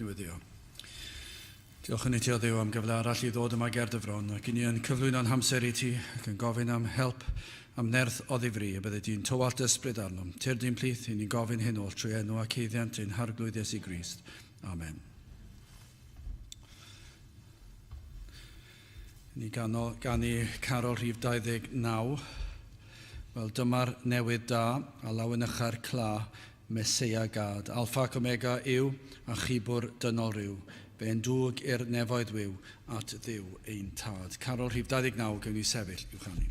newyddio. Diolch yn i ti o Dduw am gyfle arall i ddod yma ger dy fron, ac i ni yn cyflwyno'n hamser i ti, ac yn gofyn am help, am nerth o ddifri, a bydde di'n tywallt ysbryd arnom. Tyr di'n plith, i ni'n gofyn hyn ôl trwy enw ac eiddiant ein harglwydd Iesu Grist. Amen. Ni gan i Carol rhif 29, wel dyma'r newydd da, a lawen ycha'r cla, Meseia gad. Alpha ac Omega yw, a chibwr dynol ryw. Fe'n dwg i'r nefoedd wyw, at Dduw ein tad. Carol rhif 29, gewn ni sefyll i'w chanu.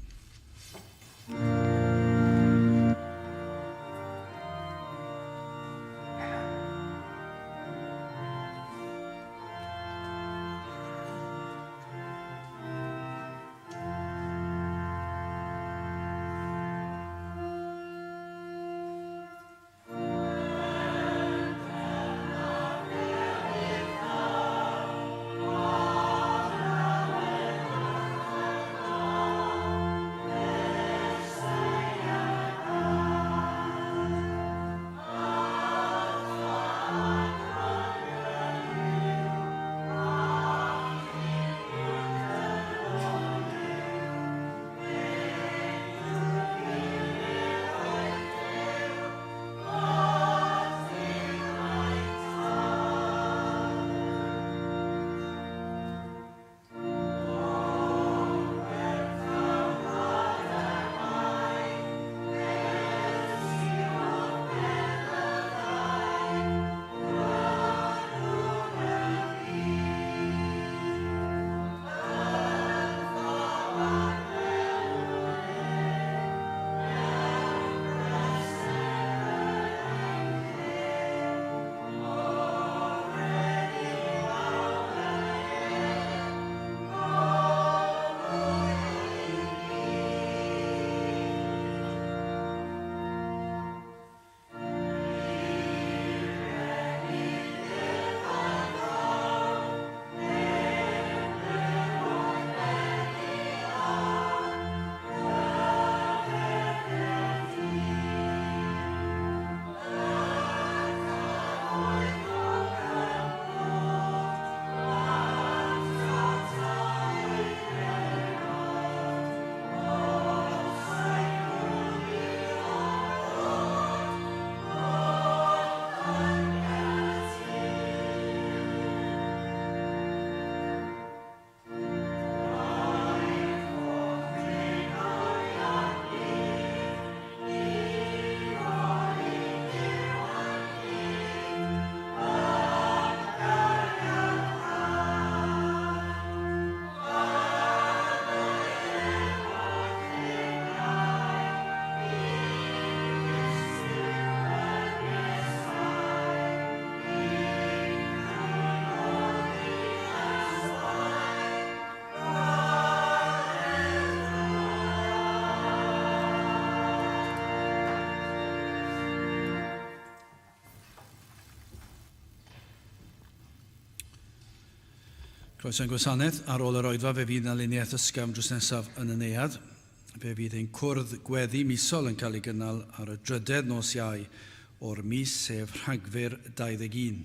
Croeso'n gwasanaeth ar ôl yr oedfa fe fydd na luniaeth ysgafn drws nesaf yn y neuad. Fe fydd ein cwrdd gweddi misol yn cael ei gynnal ar y drydedd nos Iau o'r mis sef Rhagfyr 21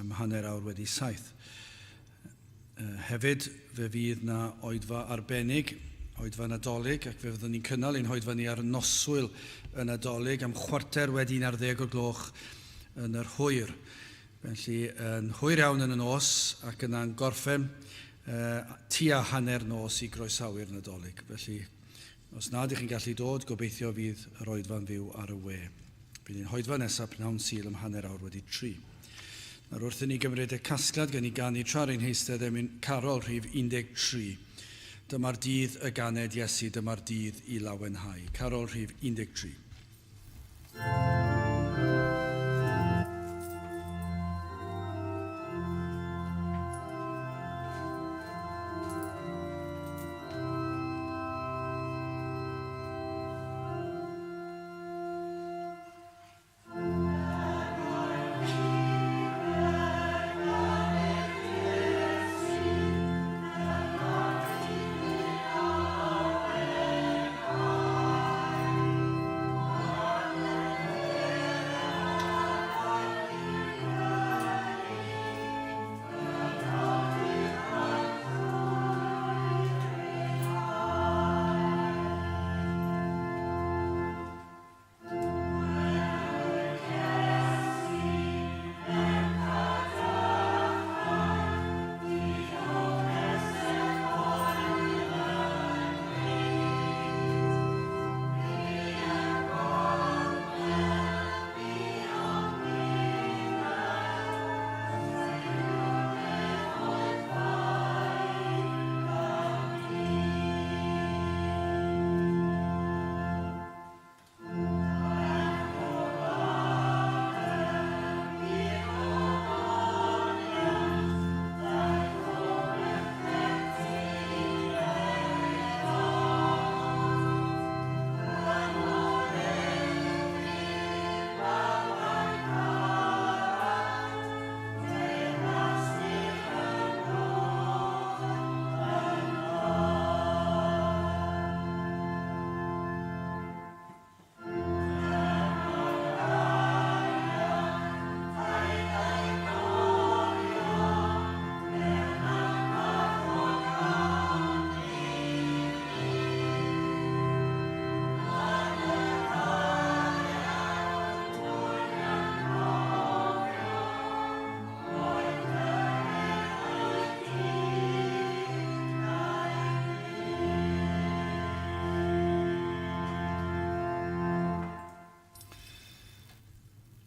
am hanner awr wedi 7. Hefyd fe fydd na oedfa arbennig, oedfa Nadolig, ac fe fyddwn ni'n cynnal ein hoedfa ni ar noswyl y Nadolig am 11:45 o'r gloch yn yr hwyr. Felly, yn hwyr iawn yn y nos ac yna'n gorffen tua hanner nos i groesawu'r Nadolig. Felly, os nad ych chi'n gallu dod, gobeithio fydd yr oedfa'n fyw ar y we. Bydd ein hoedfa nesaf pnawn Sul am hanner awr wedi 3. Nawr wrth i ni gymryd y casgliad gen i ganu tra'r ein heistedd Carol rhif 13. Dyma'r dydd y ganed Iesu, dyma'r dydd i lawenhau. Carol rhif 13.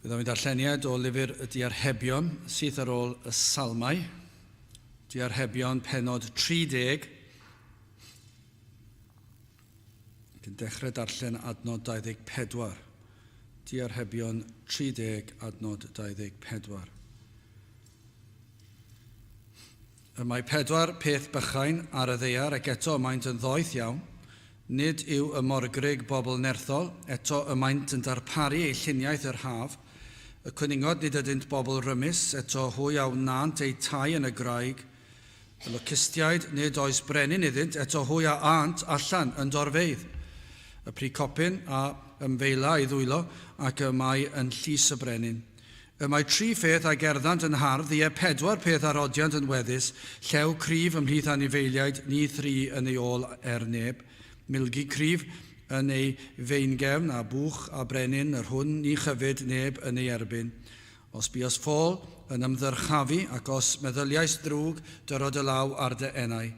Byddwn ni'n darlleniad o lyfr y Diarhebion sydd ar ôl y Salmau. Diarhebion pennod 30. Yn dechrau darllen adnod 24. Diarhebion 30 adnod 24. Y mae 4 peth bychain ar y ddaear ac eto y maent yn ddoeth iawn. Nid yw y morgrug bobl nerthol, eto y maent yn darparu eu lluniaeth yr haf. Y cwningod nid ydynt bobl rymus, eto hwy iawn nant eu tai yn y graig. Y locustiaid nid oes brenin iddynt, eto hwy a ant allan yn dorfeidd. Y precopyn a ymfeila i ddwylo ac y mae yn llys y brenin. Y mae 3 pheth a gerddant yn hardd, ie 4 peth arodiant yn weddus, llew cryf ymhlith anifeiliaid, ni 3 yn ei ôl neb, milgi cryf yn ei feingefn a bwch a brenin, yr hwn ni chyfyd neb yn ei erbyn. Os bios ffôl yn ymddyrchafu ac os meddyliais drwg dyrod y law ar dy enau,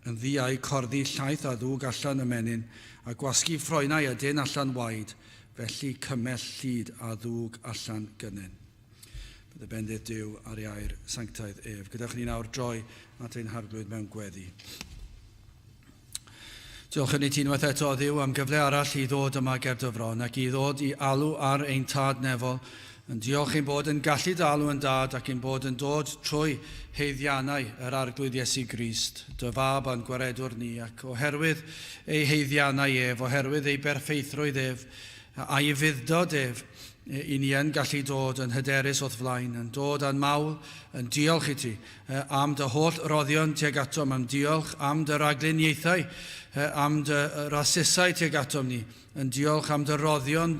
yn ddiau corddi llaeth a ddwg allan y menyn, a gwasgu ffroenau ydyn allan waed, felly cymell llyd a ddwg allan gynnen. Bydd y bendydd Duw ar iair sanctaidd ef. Gyda'ch ni nawr droi at ein harglwydd mewn gweddi. Diolch yn ei unwaith eto o Dduw am gyfle arall i ddod yma ger dyfron ac i ddod i alw ar ein tad nefol. Yn diolch ein bod yn gallu alw yn dad ac ein bod yn dod trwy heiddiannau yr arglwydd Iesu Crist, dy fab a'n gwaredwr ni, ac oherwydd ei heiddiannau ef, oherwydd ei berffeithrwydd ef, a'i fuddod ef, i ni yn gallu dod yn hyderus o'r flaen, yn dod yn mawl, yn diolch i ti am dy holl roddion tuag atom, am diolch am dy ragluniaethau, am dy rasysau tuag atom ni, yn diolch am dy roddion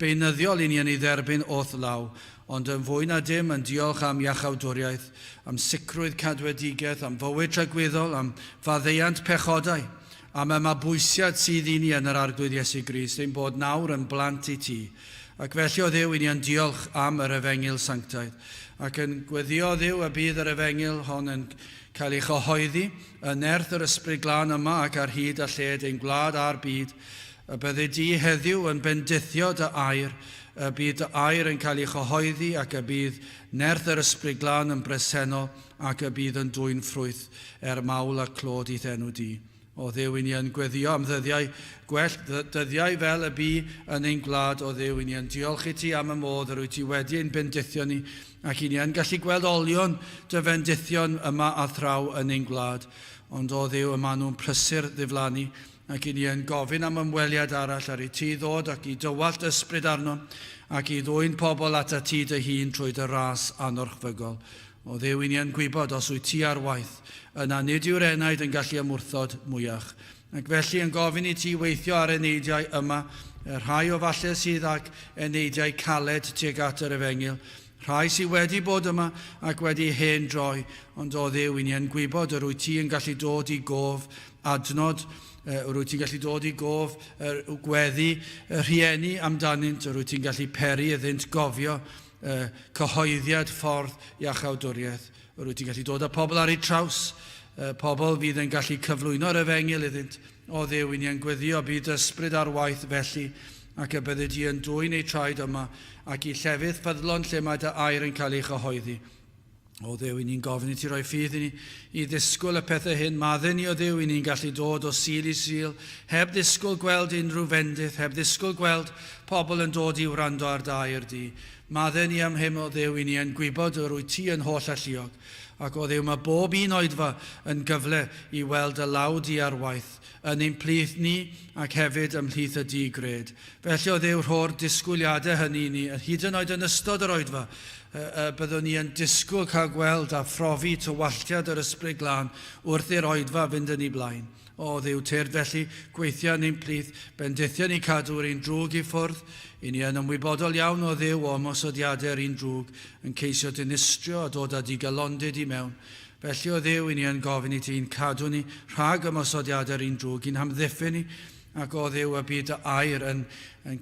beunyddiol i ni yn ei dderbyn o'r law, ond yn fwy na dim yn diolch am iachawdwriaeth, am sicrwydd cadwedigaeth, am fywyd tragweddol, am faddeuant pechodau, am y mabwysiad sydd i ni yn yr arglwydd Iesu Grist, ein bod nawr yn blant i ti. Ac felly o Dduw, i ni yn diolch am yr efengil sanctaidd. Ac yn gweddio Dduw y bydd yr efengil hon yn cael ei chyhoeddi, yn nerth yr ysbryd glân yma ac ar hyd a lled ein gwlad a'r byd. Y bydde di heddiw yn bendithio dy air, y bydd dy air yn cael ei chyhoeddi ac y bydd nerth yr ysbryd glân yn bresennol ac y bydd yn dwy'n ffrwyth mawl a clod i ddenw di. O Dduw, i ni yn gweddio am ddyddiau gwell, dyddiau fel y bu yn ein gwlad. O Dduw, i ni yn diolch i ti am y modd yr wyt ti wedi ein bendithio ni, ac i ni yn gallu gweld olion dy fendithion yma a thraw yn ein gwlad. Ond o Dduw, yma nhw'n prysur ddiflannu, ac i ni yn gofyn am ymweliad arall ar i ti ddod ac i dywallt ysbryd arno, ac i ddwy'n pobl at y ti dy hun trwy dy ras anorchfygol. O Dduw, i ni yn gwybod os wyt ti ar waith, yna nid yw'r enaid yn gallu ymwrthod mwyach. Ac felly yn gofyn i ti weithio ar eneidiau yma, rhai o falle sydd ag eneidiau caled tuag at yr efengil, rhai sydd wedi bod yma ac wedi hen droi, ond o Dduw, i ni yn gwybod yr wyt ti yn gallu dod i gof adnod, yr wyt ti'n gallu dod i gof gweddi rhieni amdanynt, yr wyt ti'n gallu peri iddynt gofio cyhoeddiad ffordd iachawdwriaeth. Wyt ti'n gallu dod â pobl ar ei traws, pobl fydd yn gallu cyflwyno'r efengil iddynt. O Dduw, i ni yn gweddio bydd ysbryd ar waith felly, ac y bydde di yn dwy'n ei traed yma, ac i llefydd ffyddlon lle mae dy air yn cael ei chyhoeddi. O Dduw, i ni'n gofyn i ti roi ffydd i ni i ddisgwyl y pethau hyn. Madden ni o Dduw, i ni'n gallu dod o sil i sil, heb ddisgwyl gweld unrhyw fendydd, heb ddisgwyl gweld pobl yn dod i wrando ar dair di. Madden ni am hyn o Dduw, i ni yn gwybod yr wyt ti yn holl alluog. Ac o Dduw, mae bob un oedfa yn gyfle i weld y law di ar waith, yn ein plith ni ac hefyd ymhlith y di gred. Felly o Dduw, rho'r disgwyliadau hynny ni, hyd yn oed yn ystod yr oedfa, byddwn ni yn disgwyl cael gweld a phrofi tywalliad yr ysbryd glân wrth i'r oedfa fynd yn ei blaen. O Dduw, tyrd felly gweithio yn ein plith, bendithio ni cadw'r un drwg i ffwrdd, i ni yn ymwybodol iawn o Dduw o ymosodiadau'r un drwg, yn ceisio dinistrio a dod â digalondyd i mewn. Felly o Dduw, i ni yn gofyn i ti'n cadw ni rhag ymosodiadau'r un drwg, i'n hamddiffyn ni, ac o Dduw y byd y air yn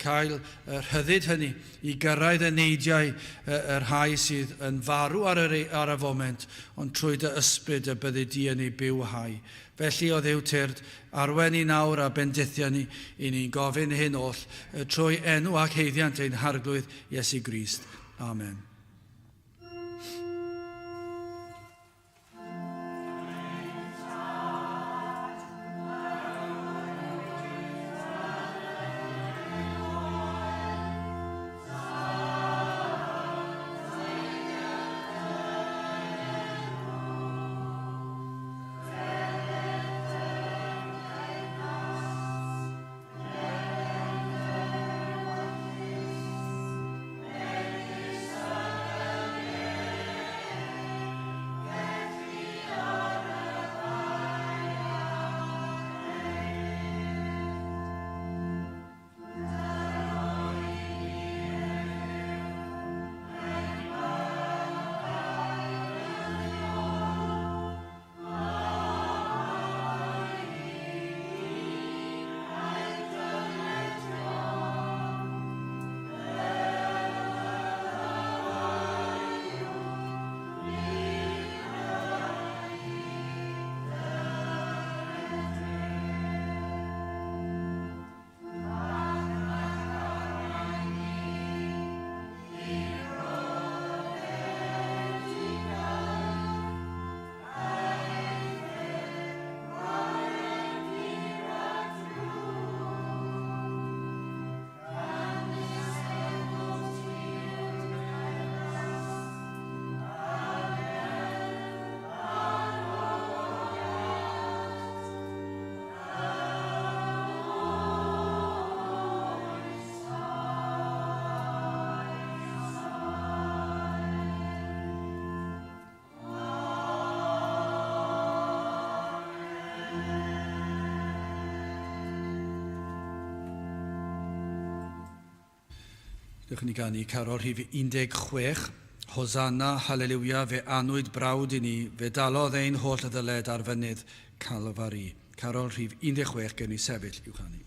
cael y rhyddid hynny i gyrraedd y neidiau yr rhai sydd yn farw ar y foment, ond trwy dy ysbryd y byddu di yn ei bywhau. Felly o Dduw tyrd, arwen i nawr a bendithio ni i ni'n gofyn hyn oll trwy enw ac heiddiant ein harglwydd Iesu Grist. Amen. Dewch ni ganu Carol rhif 16. Hosanna, Hallelujah, fe anwyd brawd i ni, fe dalodd ein holl ddyled ar fynydd Calfari. Carol rhif 16 gen i sefyll i'w chanu.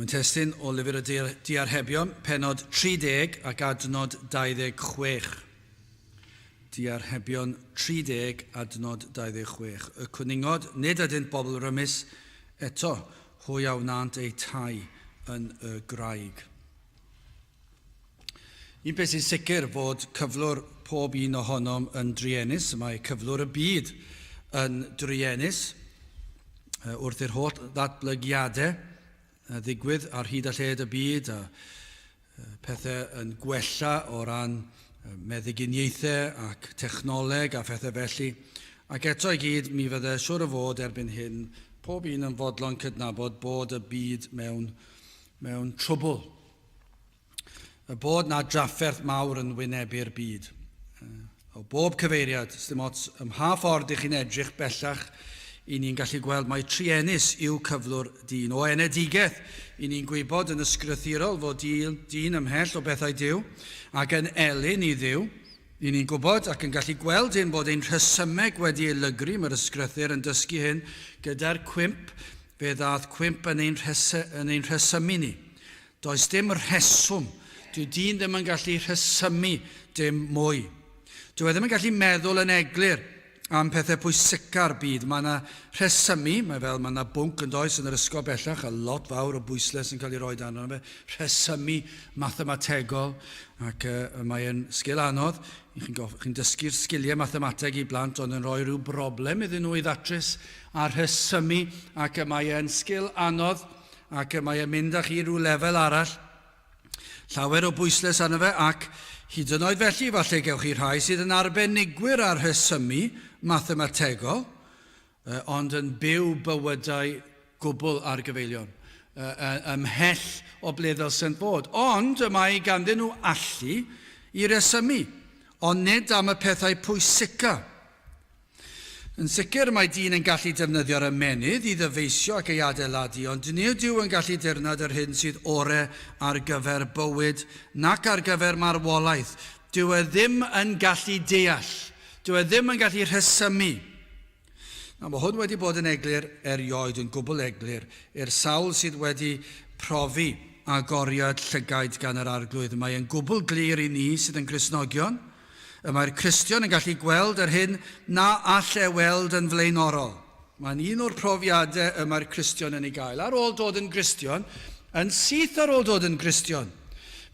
Yn testyn o lyfr y Diarhebion, penod 30 ac adnod 26. Diarhebion 30, adnod 26. Y cwningod, nid ydynt bobl rymus, eto hwy awnant eu tai yn y Graig. Un peth sy'n sicr fod cyflwr pob un ohonom yn drienus, mae cyflwr y byd yn drienus, wrth i'r holl ddatblygiadau ddigwydd ar hyd a lled y byd, a pethau yn gwella o ran meddyginiaethau ac technoleg a phethau felly. Ac eto i gyd, mi fydde siwr o fod erbyn hyn, pob un yn fodlon cydnabod bod y byd mewn trwbl. Y bod na drafferth mawr yn wynebu'r byd. O bob cyfeiriad, dim ots ym mha ffordd i chi'n edrych bellach, i ni'n gallu gweld mai trienus yw cyflwr dyn. O enedigaeth, i ni'n gwybod yn ysgrythurol fod dyn ymhell o bethau Duw, ac yn elyn i Dduw. I ni'n gwybod ac yn gallu gweld hyn bod ein rhesymeg wedi ei lygru, mae'r ysgrythur yn dysgu hyn, gyda'r cwymp, fe ddaeth cwymp yn ein rhesymu ni. Does dim rheswm, dyw dyn ddim yn gallu rhesymu dim mwy. Dyw e ddim yn gallu meddwl yn eglur am pethau pwysica'r byd. Mae yna rhesymu, mae yna bwnc yn does yn yr ysgol bellach, a lot fawr o bwysles yn cael ei roi dan yna. Rhesymu mathemategol, ac mae e'n sgil anodd. Chi'n dysgu'r sgiliau mathemateg i blant, ond yn rhoi rhyw broblem iddyn nhw i ddatrys ar rhesymu, ac mae e'n sgil anodd, ac mae e'n mynd â chi rhyw lefel arall. Llawer o bwysles arno fe, ac hyd yn oed felly, falle gewch chi rhai sydd yn arbenigwyr ar rhesymu mathemategol, ond yn byw bywydau gwbl ar gyfeilion, ymhell o ble ddylsent fod. Ond mae ganddyn nhw allu i resymu, ond nid am y pethau pwysica. Yn sicr mae dyn yn gallu defnyddio'r ymenydd i ddyfeisio ac ei adeiladu, ond nid yw yn gallu dirnod yr hyn sydd orau ar gyfer bywyd nac ar gyfer marwolaeth. Dyw e ddim yn gallu deall. Dyw e ddim yn gallu rhesymu. Mae hwn wedi bod yn eglur erioed, yn gwbl eglur, i'r sawl sydd wedi profi agoriad llygaid gan yr arglwydd. Mae e'n gwbl glir i ni sydd yn Cristnogion. Mae'r Cristion yn gallu gweld yr hyn na all e weld yn flaenorol. Mae'n un o'r profiadau y mae'r Cristion yn ei gael. Ar ôl dod yn Cristion, yn syth ar ôl dod yn Cristion,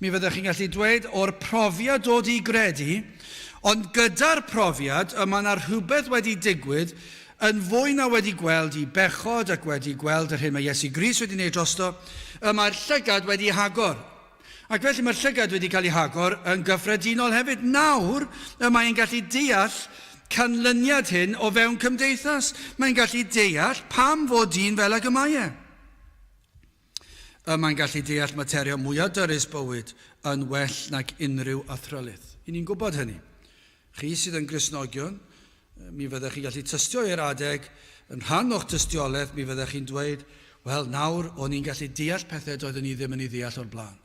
mi fyddech chi'n gallu dweud o'r profiad dod i gredu, ond gyda'r profiad mae yna rhywbeth wedi digwydd yn fwy na wedi gweld i bechod ac wedi gweld yr hyn mae Iesu Grist wedi gwneud drosto, mae'r llygad wedi hagor. Ac felly mae'r llygad wedi cael ei hagor yn gyffredinol hefyd. Nawr, mae'n gallu deall canlyniad hyn o fewn cymdeithas. Mae'n gallu deall pam fod dyn fel ag y mae e. Mae'n gallu deall materio mwyaf dyrys bywyd yn well nag unrhyw athrylydd. I ni'n gwybod hynny. Chi sydd yn Gristnogion, mi fyddech chi gallu tystio i'r adeg, yn rhan o'ch tystiolaeth, mi fyddech chi'n dweud, wel, nawr, o'n i'n gallu deall pethau doeddwn ni ddim yn ei ddeall o'r blaen.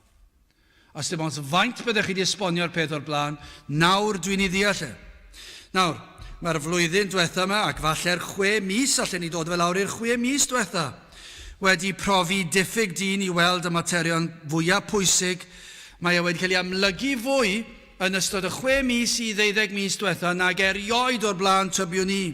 Os dim ond faint byddech chi wedi esbonio'r peth o'r blaen, nawr dwi'n ei ddeall e. Nawr, mae'r flwyddyn diwetha yma, ac falle'r 6 mis, allan ni dod fel awr i'r 6 mis diwetha, wedi profi diffyg dyn i weld y materion fwyaf pwysig. Mae e wedi cael ei amlygu fwy yn ystod y 6 mis i 12 mis diwetha nag erioed o'r blaen tybiwn ni.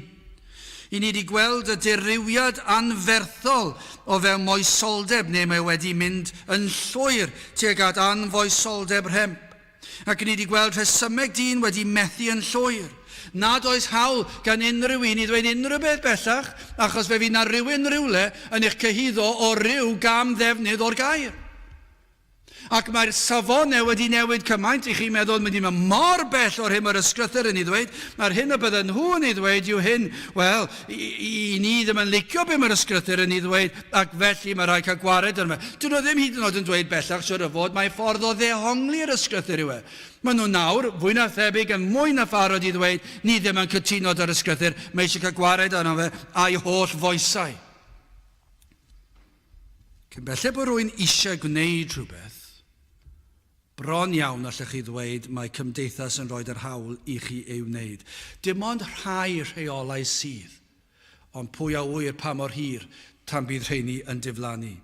I ni wedi gweld y dirywiad anferthol o fewn moesoldeb, neu mae wedi mynd yn llwyr tuag at anfoesoldeb rhemp. Ac ni wedi gweld rhesymeg dyn wedi methu yn llwyr. Nad oes hawl gan unrhyw un i ddweud unrhyw beth bellach, achos fe fydd na rhywun rywle yn eich cyhuddo o ryw gam ddefnydd o'r gair. Ac mae'r safonau wedi newid cymaint i chi meddwl mynd i mynd mor bell o'r hyn mae'r ysgrythur yn ei ddweud. Mae'r hyn y bydden nhw yn ei ddweud yw hyn, wel, i ni ddim yn licio be mae'r ysgrythur yn ei ddweud, ac felly mae rhaid cael gwared yn fe. Dyn nhw ddim hyd yn oed yn dweud bellach siwr o fod, mae ffordd o ddehongli'r ysgrythur yw e. Maen nhw nawr, fwy na thebyg yn mwy na pharod i ddweud, ni ddim yn cytuno dy'r ysgrythur, mae eisiau cael gwared yno fe a'i holl foesau. Cyn belled bod rwy'n eisiau gwneud rhywbeth, bron iawn allech chi ddweud mae cymdeithas yn rhoi'r hawl i chi ei wneud. Dim ond rhai rheolau sydd, ond pwy a wyr pa mor hir tan bydd rheini yn diflannu.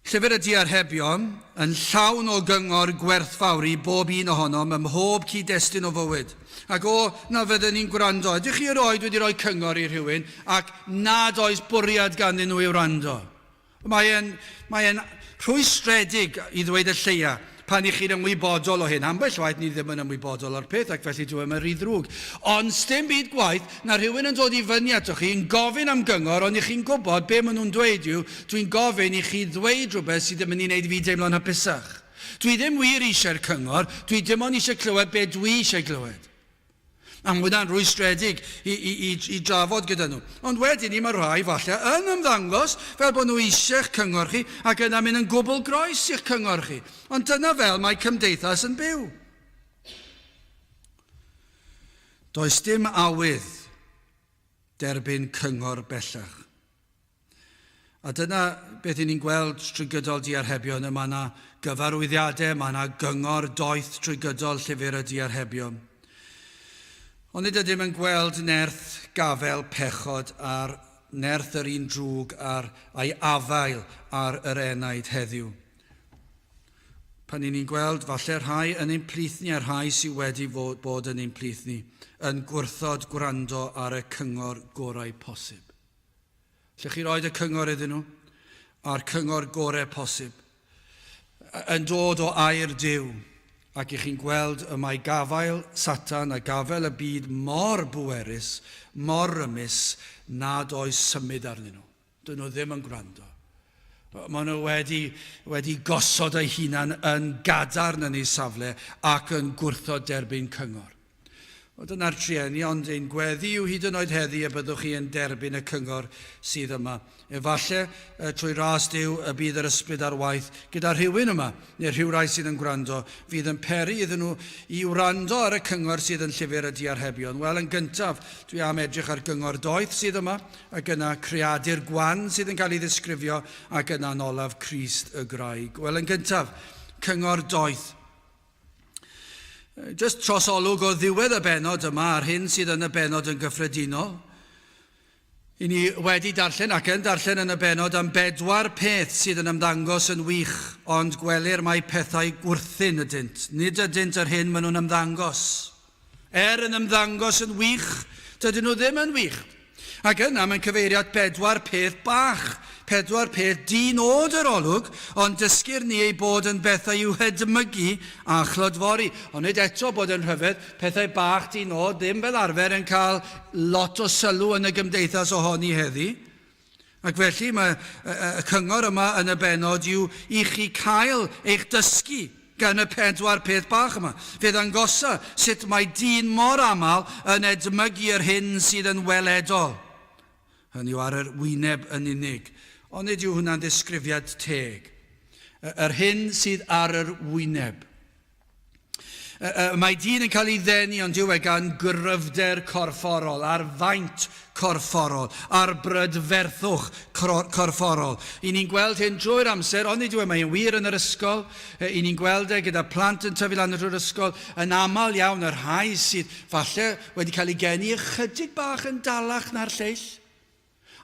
Llyfr y Diarhebion yn llawn o gyngor gwerthfawr i bob un ohonom ym mhob cyd-destun o fywyd. Ac o na fydden ni'n gwrando, ydych chi erioed wedi rhoi cyngor i rhywun ac nad oes bwriad ganddyn nhw i wrando. Mae'n rhwystredig i ddweud y lleia pan i chi'n ymwybodol o hyn. Ambell waith ni ddim yn ymwybodol o'r peth, ac felly dwi'n rhy ddrwg. Ond sdim byd gwaith, na rhywun yn dod i fyny atoch chi, yn gofyn am gyngor, ond i chi'n gwybod be maen nhw'n dweud yw, dwi'n gofyn i chi ddweud rhywbeth sydd ddim yn ei wneud i fi deimlo'n hapusach. Dwi ddim wir eisiau'r cyngor, dwi dim ond eisiau clywed be dwi eisiau clywed. A mae hwnna'n rwystredig i drafod gyda nhw. Ond wedyn ni mae rhai falle yn ymddangos fel bod nhw eisiau'ch cyngor chi ac yna mynd yn gwbl groes i'ch cyngor chi. Ond dyna fel mae cymdeithas yn byw. Does dim awydd derbyn cyngor bellach. A dyna beth ni'n gweld trwy gydol diarhebion. Mae yna gyfarwyddiadau, mae yna gyngor doeth trwy gydol llyfr y diarhebion. Ond nid ydym yn gweld nerth gafel pechod a'r nerth yr un drwg a'i afael ar yr enaid heddiw. Pan ni'n gweld falle rhai yn ein plithni a rhai sydd wedi bod yn ein plithni yn gwrthod gwrando ar y cyngor gorau posib. Lle chi roed y cyngor iddyn nhw? A'r cyngor gorau posib. Yn dod o air Duw. Ac i chi'n gweld y mae gafael Satan a gafael y byd mor bwerus, mor rymus, nad oes symud arnyn nhw. Dyn nhw ddim yn gwrando. Maen nhw wedi gosod eu hunan yn gadarn yn ei safle ac yn gwrthod derbyn cyngor. Dyna'r trieni, ond ein gweddi yw hyd yn oed heddi y byddwch chi yn derbyn y cyngor sydd yma. Efallai trwy ras Duw y bydd yr ysbryd ar waith gyda rhywun yma, neu rhyw rai sydd yn gwrando, fydd yn peri iddyn nhw i wrando ar y cyngor sydd yn llyfr y diarhebion. Wel, yn gyntaf, dwi am edrych ar gyngor doeth sydd yma, ac yna creadur gwan sydd yn cael ei ddisgrifio, ac yna yn olaf Crist y Graig. Wel, yn gyntaf, cyngor doeth. Just trosolwg o ddiwedd y benod yma ar hyn sydd yn y benod yn gyffredinol. I ni wedi darllen ac yn darllen yn y benod am 4 peth sydd yn ymddangos yn wych, ond gwelir mai pethau gwrthyn ydynt. Nid ydynt yr hyn maen nhw'n ymddangos. Yn ymddangos yn wych, dydyn nhw ddim yn wych. Ac yna mae'n cyfeiriad 4 peth bach. 4 peth di-nod yr olwg, ond dysgur ni ei bod yn bethau i'w hedmygu a chlodfori. Ond nid eto bod yn rhyfedd, pethau bach di-nod ddim fel arfer yn cael lot o sylw yn y gymdeithas ohoni heddi. Ac felly mae y cyngor yma yn y benod yw i chi cael eich dysgu gan y 4 peth bach yma. Fydd angosa sut mae dyn mor aml yn edmygu'r hyn sydd yn weledol. Hynny yw ar yr wyneb yn unig. Ond nid yw hwnna'n ddisgrifiad teg. Yr hyn sydd ar yr wyneb. Mae dyn yn cael ei ddenu ond yw gan gryfder corfforol, ar faint corfforol, ar brydferthwch corfforol. I ni'n gweld hyn drwy'r amser, ond nid yw mae'n wir yn yr ysgol. I ni'n gweld gyda plant yn tyfu lan drwy'r ysgol, yn aml iawn yr rhai sydd falle wedi cael ei geni ychydig bach yn dalach na'r lleill.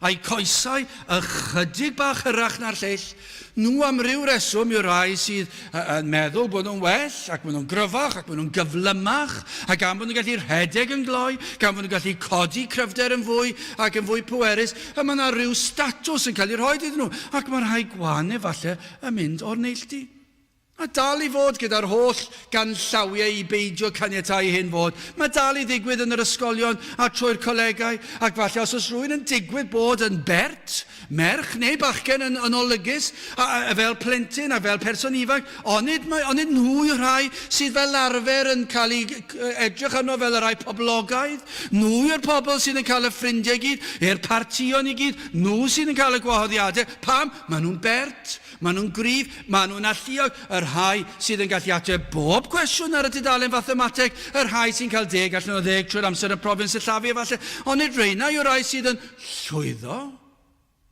A'i coesau ychydig bach hyrach na'r lleill. Nhw am ryw reswm yw'r rhai sydd yn meddwl bod nhw'n well, ac maen nhw'n gryfach, ac maen nhw'n gyflymach, ac am bod nhw'n gallu rhedeg yn gloi, gan bod nhw'n gallu codi cryfder yn fwy ac yn fwy pwerus, a mae yna ryw statws yn cael ei rhoi iddyn nhw, ac mae rhai gwan efallai yn mynd o'r neilltu. A dal i fod gyda'r holl ganllawiau i beidio caniatau hyn fod. Mae dal i ddigwydd yn yr ysgolion a trwy'r colegau, ac falle os oes rhywun yn digwydd bod yn bert, merch neu bachgen yn olygus, fel plentyn a fel person ifanc, onid nhw yw'r rhai sydd fel arfer yn cael ei edrych arno fel y rhai poblogaidd, nhw yw'r pobl sydd yn cael y ffrindiau gyd, i'r partion i gyd, nhw sydd yn cael y gwahoddiadau. Pam? Maen nhw'n bert. Maen nhw'n gryf, maen nhw'n alluog, yr rhai sydd yn gallu ateb bob cwestiwn ar y dudalen fathemateg, yr rhai sy'n cael 10 allan o 10 trwy'r amser y profion sillafu efallai, ond nid reina yw'r rhai sydd yn llwyddo.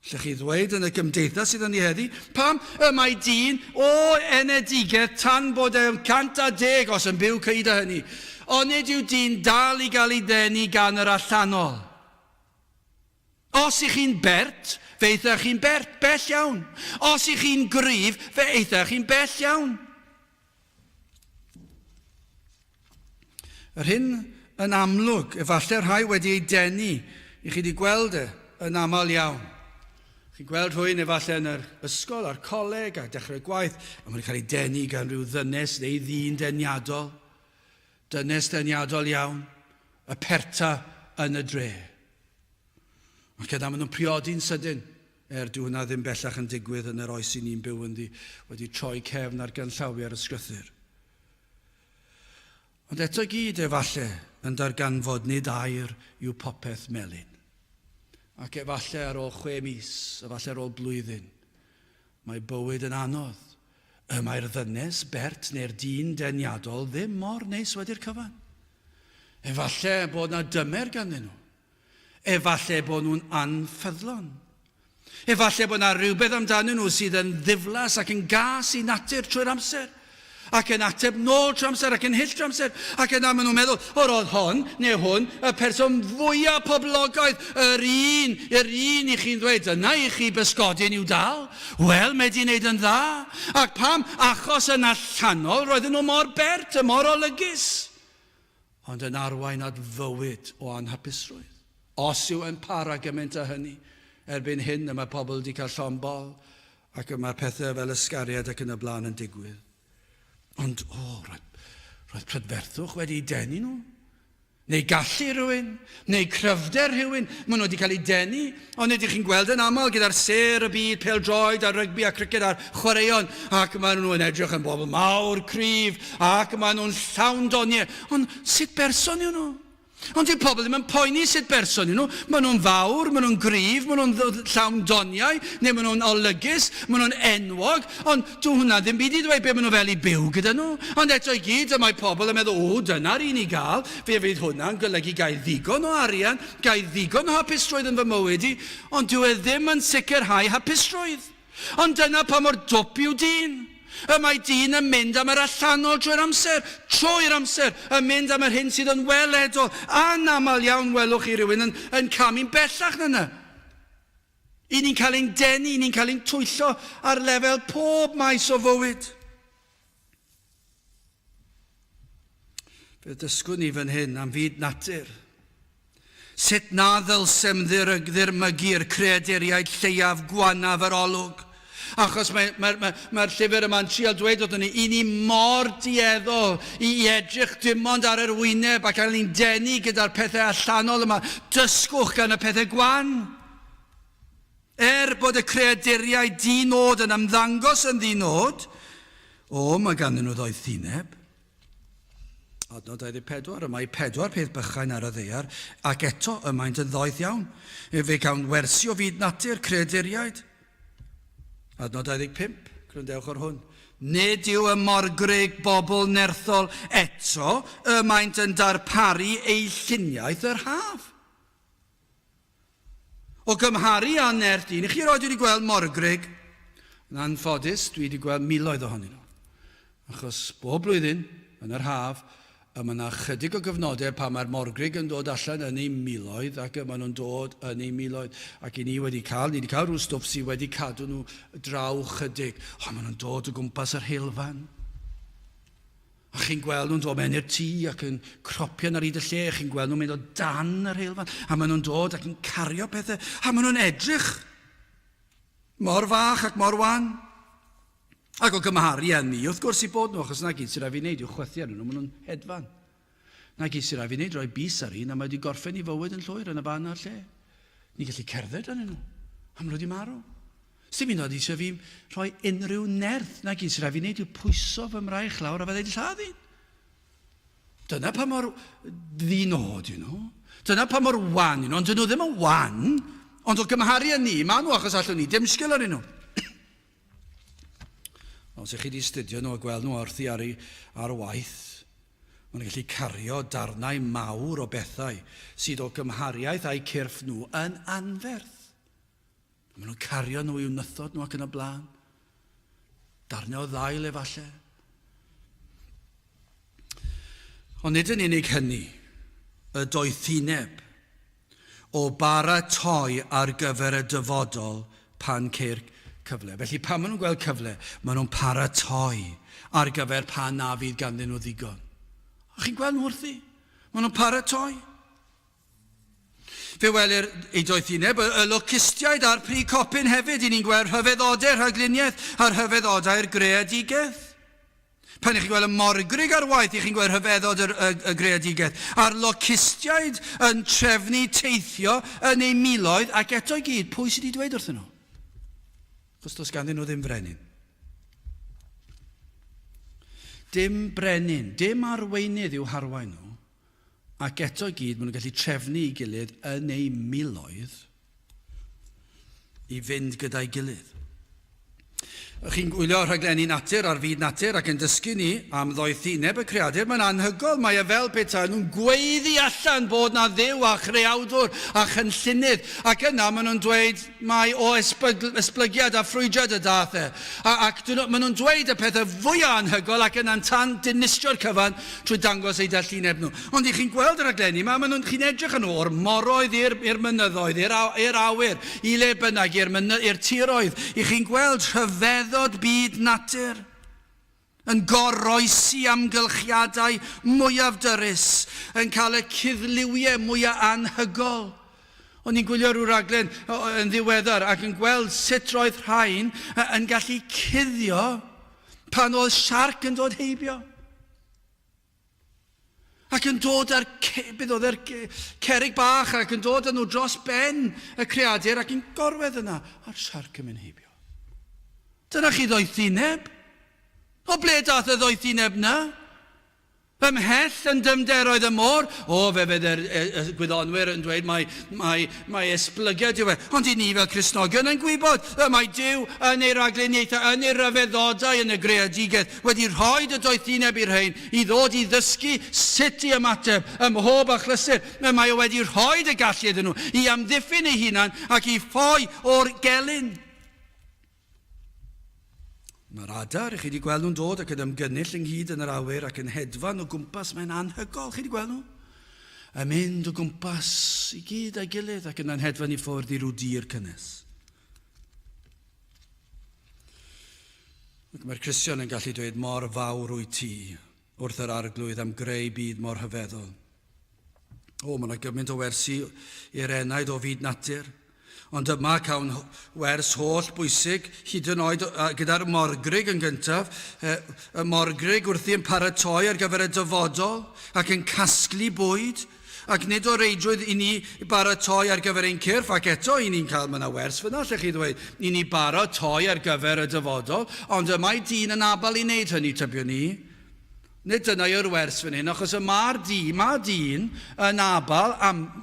Lle chi ddweud yn y gymdeithas sydd yn ei heddi, pam mae dyn o enedigedd tan bod 110 os yn byw cyd â hynny. Ond nid yw dyn dal i gael ei ddenu gan yr allanol. Os ych chi'n bert, fe eithaf chi'n bell iawn. Os ych chi'n gryf, fe eithaf chi'n bell iawn. Yr hyn yn amlwg, efallai rhai wedi ei denu, i chi wedi gweld yn aml iawn. Chi'n gweld rhywun efallai yn yr ysgol a'r coleg a dechrau gwaith, a mae'n cael ei denu gan rhyw ddynes neu ddyn deniadol. Dynes deniadol iawn, y perta yn y dre. Ac yna maen nhw'n priodi'n sydyn, dyw hwnna ddim bellach yn digwydd yn yr oes i ni'n byw ynddi, wedi troi cefn ar ganllawiau'r ysgrythyr. Ond eto gyd efallai yn darganfod nid air yw popeth melyn. Ac efallai ar ôl 6 mis, efallai ar ôl blwyddyn, mae bywyd yn anodd. Mae'r ddynes, bert neu'r dyn deniadol ddim mor neis wedi'r cyfan. Efallai bod yna dymer ganddyn nhw. Efallai bod nhw'n anffyddlon. Efallai bod yna rhywbeth amdanyn nhw sydd yn ddiflas ac yn gas i natur trwy'r amser. Ac yn ateb nôl trwy amser, ac yn hyll trwy amser. Ac yna maen nhw'n meddwl, roedd hon neu hwn, y person fwyaf poblogaidd, yr un i chi'n dweud, yna i chi bysgodyn i'w dal. Wel, mae di'n neud yn dda. Ac pam, achos yn allanol, roedden nhw mor bert, mor olygus. Ond yn arwain at fywyd o anhapusrwydd. Os yw yn para gymaint â hynny, erbyn hyn y mae pobl wedi cael llombol, ac mae'r pethau fel ysgariad ac yn y blaen yn digwydd. Ond, roedd prydferthwch wedi denu nhw. Neu gallu rhywun, neu cryfder rhywun. Maen nhw wedi cael ei denu. Ond ydych chi'n gweld yn aml gyda'r ser y byd, pêl-droed a rygbi a criced a'r chwaraeon. Ac maen nhw'n edrych yn bobl mawr, cryf, ac maen nhw'n llawn doniau. Ond sut berson yw nhw? Ond yw'r pobl ddim yn poeni sut berson nhw. Maen nhw'n fawr, maen nhw'n gryf, maen nhw'n llawn doniau, neu maen nhw'n olygus, maen nhw'n enwog, ond dwi'n hwnna ddim byd i ddweud be maen nhw fel i byw gyda nhw. Ond eto i gyd, y mae pobl yn meddwl, dyna'r un i gael, fe fydd hwnna'n golygu gael ddigon o arian, gael ddigon o hapusrwydd yn fy mywyd i, ond dyw e ddim yn sicrhau hapusrwydd. Ond dyna pa mor dwp yw dyn. Mae dyn yn mynd am yr allanol trwy'r amser, yn mynd am yr hyn sydd yn weledol. Anamal iawn welwch chi rywun yn camu'n bellach na yna. I ni'n cael ein denu, i ni'n cael ein twyllo ar lefel pob maes o fywyd. Fe dysgwn ni fan hyn am fyd natur. Sut na ddylsem ddirmygu'r creaduriaid lleiaf gwanaf yr olwg. Achos mae'r llyfr yma'n trial dweud oedd i ni mor dieddol i edrych dim ond ar yr wyneb ac ar ni'n denu gyda'r pethau allanol yma. Dysgwch gan y pethau gwan. Bod y creaduriau dinod yn ymddangos yn ddinod, mae ganddyn nhw ddoeth ddiyneb. Adnod 24, mae 4 peth bychain ar y ddaear, ac eto ymaint yn ddoeth iawn. Fe cawn wersio fyd natur, creaduriaid. Adnod 25, gwrandewch ar hwn. Nid yw y morgrug bobl nerthol eto y maent yn darparu ei lluniaeth yr haf. O gymharu â nerth un, chi roed wedi gweld morgrug, yn anffodus, dwi wedi gweld miloedd ohonyn nhw. Achos bob blwyddyn, yn yr haf, mae yna chydig o gyfnodau pan mae'r morgrug yn dod allan yn ei miloedd ac maen nhw'n dod yn ei miloedd. Ac ni wedi cael rhyw stwff sydd wedi cadw nhw draw chydig. Maen nhw'n dod o gwmpas yr hilfan. A chi'n gweld nhw'n dod mewn i'r tŷ ac yn cropio ar hyd y lle. Chi'n gweld nhw'n mynd o dan yr hilfan. A maen nhw'n dod ac yn cario pethau. A maen nhw'n edrych mor fach ac mor wan. Ac o gymharu â ni, wrth gwrs i bod nhw, achos na gyd sy'n rhaid fi wneud i'w chwythu ar nhw, maen nhw'n hedfan. Na gyd sy'n rhaid fi wneud, rhoi bus ar un, a mae wedi gorffen i fywyd yn llwyr yn y fan a'r lle. Ni gallu cerdded arnyn nhw, a maen nhw wedi marw. Sdim un oed eisiau fi rhoi unrhyw nerth, na gyd sy'n rhaid fi wneud i'w pwyso fy mraich lawr a fe ddweud lladdu. Dyna pa mor ddinod yw nhw. Dyna pa mor wan yw nhw, ond dyn nhw ddim yn wan, ond o gymharu â ni, maen nhw achos allwn ni dim sgil arnyn nhw. Os ych chi wedi studio nhw a gweld nhw wrthi ar waith, maen nhw'n gallu cario darnau mawr o bethau sydd o gymhariaeth a'u cyrff nhw yn anferth. Maen nhw'n cario nhw i'w nythod nhw ac yn y blaen. Darnau o ddail efallai. Ond nid yn unig hynny, y doethineb o baratoi ar gyfer y dyfodol pan ceir cyfle. Felly pan maen nhw'n gweld cyfle, maen nhw'n paratoi ar gyfer pa na fydd ganddyn nhw ddigon. A chi'n gweld nhw wrthi? Maen nhw'n paratoi. Fe welir ei doethineb y locustiaid a'r precopyn hefyd. I ni'n gweld rhyfeddodau'r rhagluniaeth a'r rhyfeddodau'r greadigaeth. Pan i chi'n gweld y morgrig ar waith, i chi'n gweld rhyfeddod y greadigaeth. A'r locustiaid yn trefnu teithio yn ei miloedd, ac eto i gyd, pwy sydd wedi dweud wrthyn nhw? Chos does ganddyn nhw ddim brenin. Dim brenin, dim arweinydd yw harwain nhw, ac eto i gyd, maen nhw'n gallu trefnu i gilydd yn ei miloedd i fynd gyda'i gilydd. Chi'n gwylio rhaglenni natur ar fyd natur ac yn dysgu ni am ddoethineb y creadur. Mae'n anhygol, mae e fel petai nhw'n gweiddi allan bod na dduw a chreawdwr a chynllunydd. Ac yna maen nhw'n dweud mai o esblygiad a ffrwydiad y dath e. Ac maen nhw'n dweud y pethau fwyaf anhygol ac yna'n tan dinistio'r cyfan trwy dangos eu darluneb nhw. Ond i chi'n gweld y rhaglenni, chi'n edrych yn o'r moroedd i'r mynyddoedd, i'r awyr, i le bynnag, i'r tiroedd. I chi'n gweld rhyfedd byd natur yn goroesi amgylchiadau mwyaf dyrys, yn cael y cuddliwiau mwyaf anhygol. O'n i'n gwylio rhyw raglen yn ddiweddar ac yn gweld sut roedd rhain yn gallu cuddio pan oedd siarc yn dod heibio. Ac yn dod ar cerig bach ac yn dod â nhw dros ben y creadur ac yn gorwedd yna a'r siarc yn mynd heibio. Dyna chi ddoethineb. O ble dath y ddoethineb na? Ymhell yn dymderoedd y môr. O, fe fydd y gwyddonwyr yn dweud mae esblygiad yw e. Ond i ni fel Cristnogion yn gwybod mae Duw yn ei ragluniaethau, yn ei ryfeddodau, yn y greadigaeth wedi rhoi y doethineb i'r rhain i ddod i ddysgu sut i ymateb ym mhob achlysur. Mae wedi rhoi y gallu iddyn nhw i amddiffyn eu hunan ac i ffoi o'r gelyn. Mae'r adar, chi wedi gweld nhw'n dod ac yn ymgynnull ynghyd yn yr awyr ac yn hedfan o gwmpas, mae'n anhygol, chi wedi gweld nhw? Yn mynd o gwmpas i gyd a'i gilydd ac yn hedfan i ffwrdd i ryw dir cynnes. Mae'r Cristion yn gallu dweud mor fawr wyt ti wrth yr arglwydd am greu byd mor hyfeddol. O, mae yna gymaint o wersi i'r enaid o fyd natur. Ond yma cawn wers holl bwysig, hyd yn oed gyda'r morgrig yn gyntaf. Y morgrig wrthi yn paratoi ar gyfer y dyfodol ac yn casglu bwyd. Ac nid o reidrwydd i ni baratoi ar gyfer ein cyrff, ac eto i ni'n cael myna wers fyna, lle chi ddweud, i ni baratoi ar gyfer y dyfodol, ond y mae dyn yn abal i wneud hynny tybion ni. Nid dyna yw'r wers fan hyn, achos mae'r dyn yn abal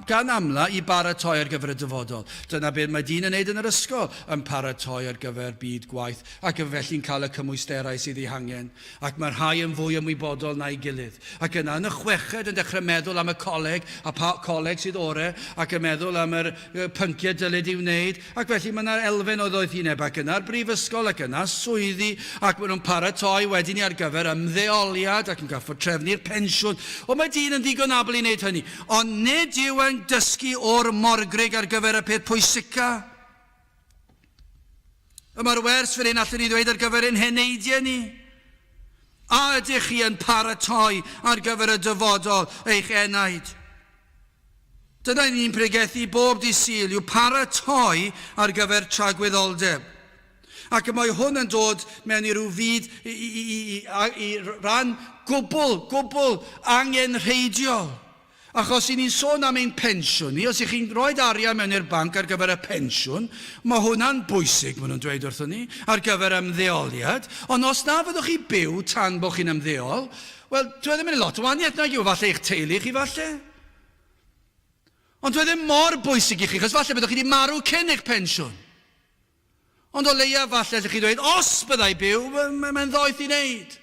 gan amla i baratoi ar gyfer y dyfodol. Dyna beth mae dyn yn neud yn yr ysgol, yn paratoi ar gyfer byd gwaith, ac yn felly'n cael y cymwysterau sydd ei hangen. Ac mae'r rhai yn fwy ymwybodol na'i gilydd. Ac yna yn y chweched yn dechrau meddwl am y coleg, a pa coleg sydd ore, ac yn meddwl am yr pynciau dylid i'w wneud, ac felly mae yna'r elfen o ddoethineb, ac yna'r brifysgol, ac yna swyddi, ac maen nhw'n paratoi wedyn ar gyfer ymddeoliad, ac yn gael trefnu'r pensiwn. O, mae dyn yn ddigon abl i wneud hynny. Ond nid yw yn dysgu o'r morgrig ar gyfer y peth pwysica. Mae'r wers fan hyn allwn ni ddweud ar gyfer ein heneidiau ni. A ydych chi yn paratoi ar gyfer y dyfodol eich enaid? Dyna ni'n pregethu bob dydd Sul yw paratoi ar gyfer tragwyddoldeb. Ac mae hwn yn dod mewn i ryw fyd i ran gwbl angenrheidiol. Achos i ni'n sôn am ein pensiwn ni, os i chi'n rhoi arian mewn i'r banc ar gyfer y pensiwn, mae hwnna'n bwysig, maen nhw'n dweud wrthon ni, ar gyfer ymddeoliad. Ond os na fyddwch chi byw tan bod chi'n ymddeol, wel, dwi ddim yn lot o waniaeth na yw, falle eich teulu chi falle. Ond dwi ddim mor bwysig i chi, chos falle byddwch chi wedi marw cyn eich pensiwn. Ond o leia falle ydych chi dweud, os byddai byw, mae'n ddoeth i wneud.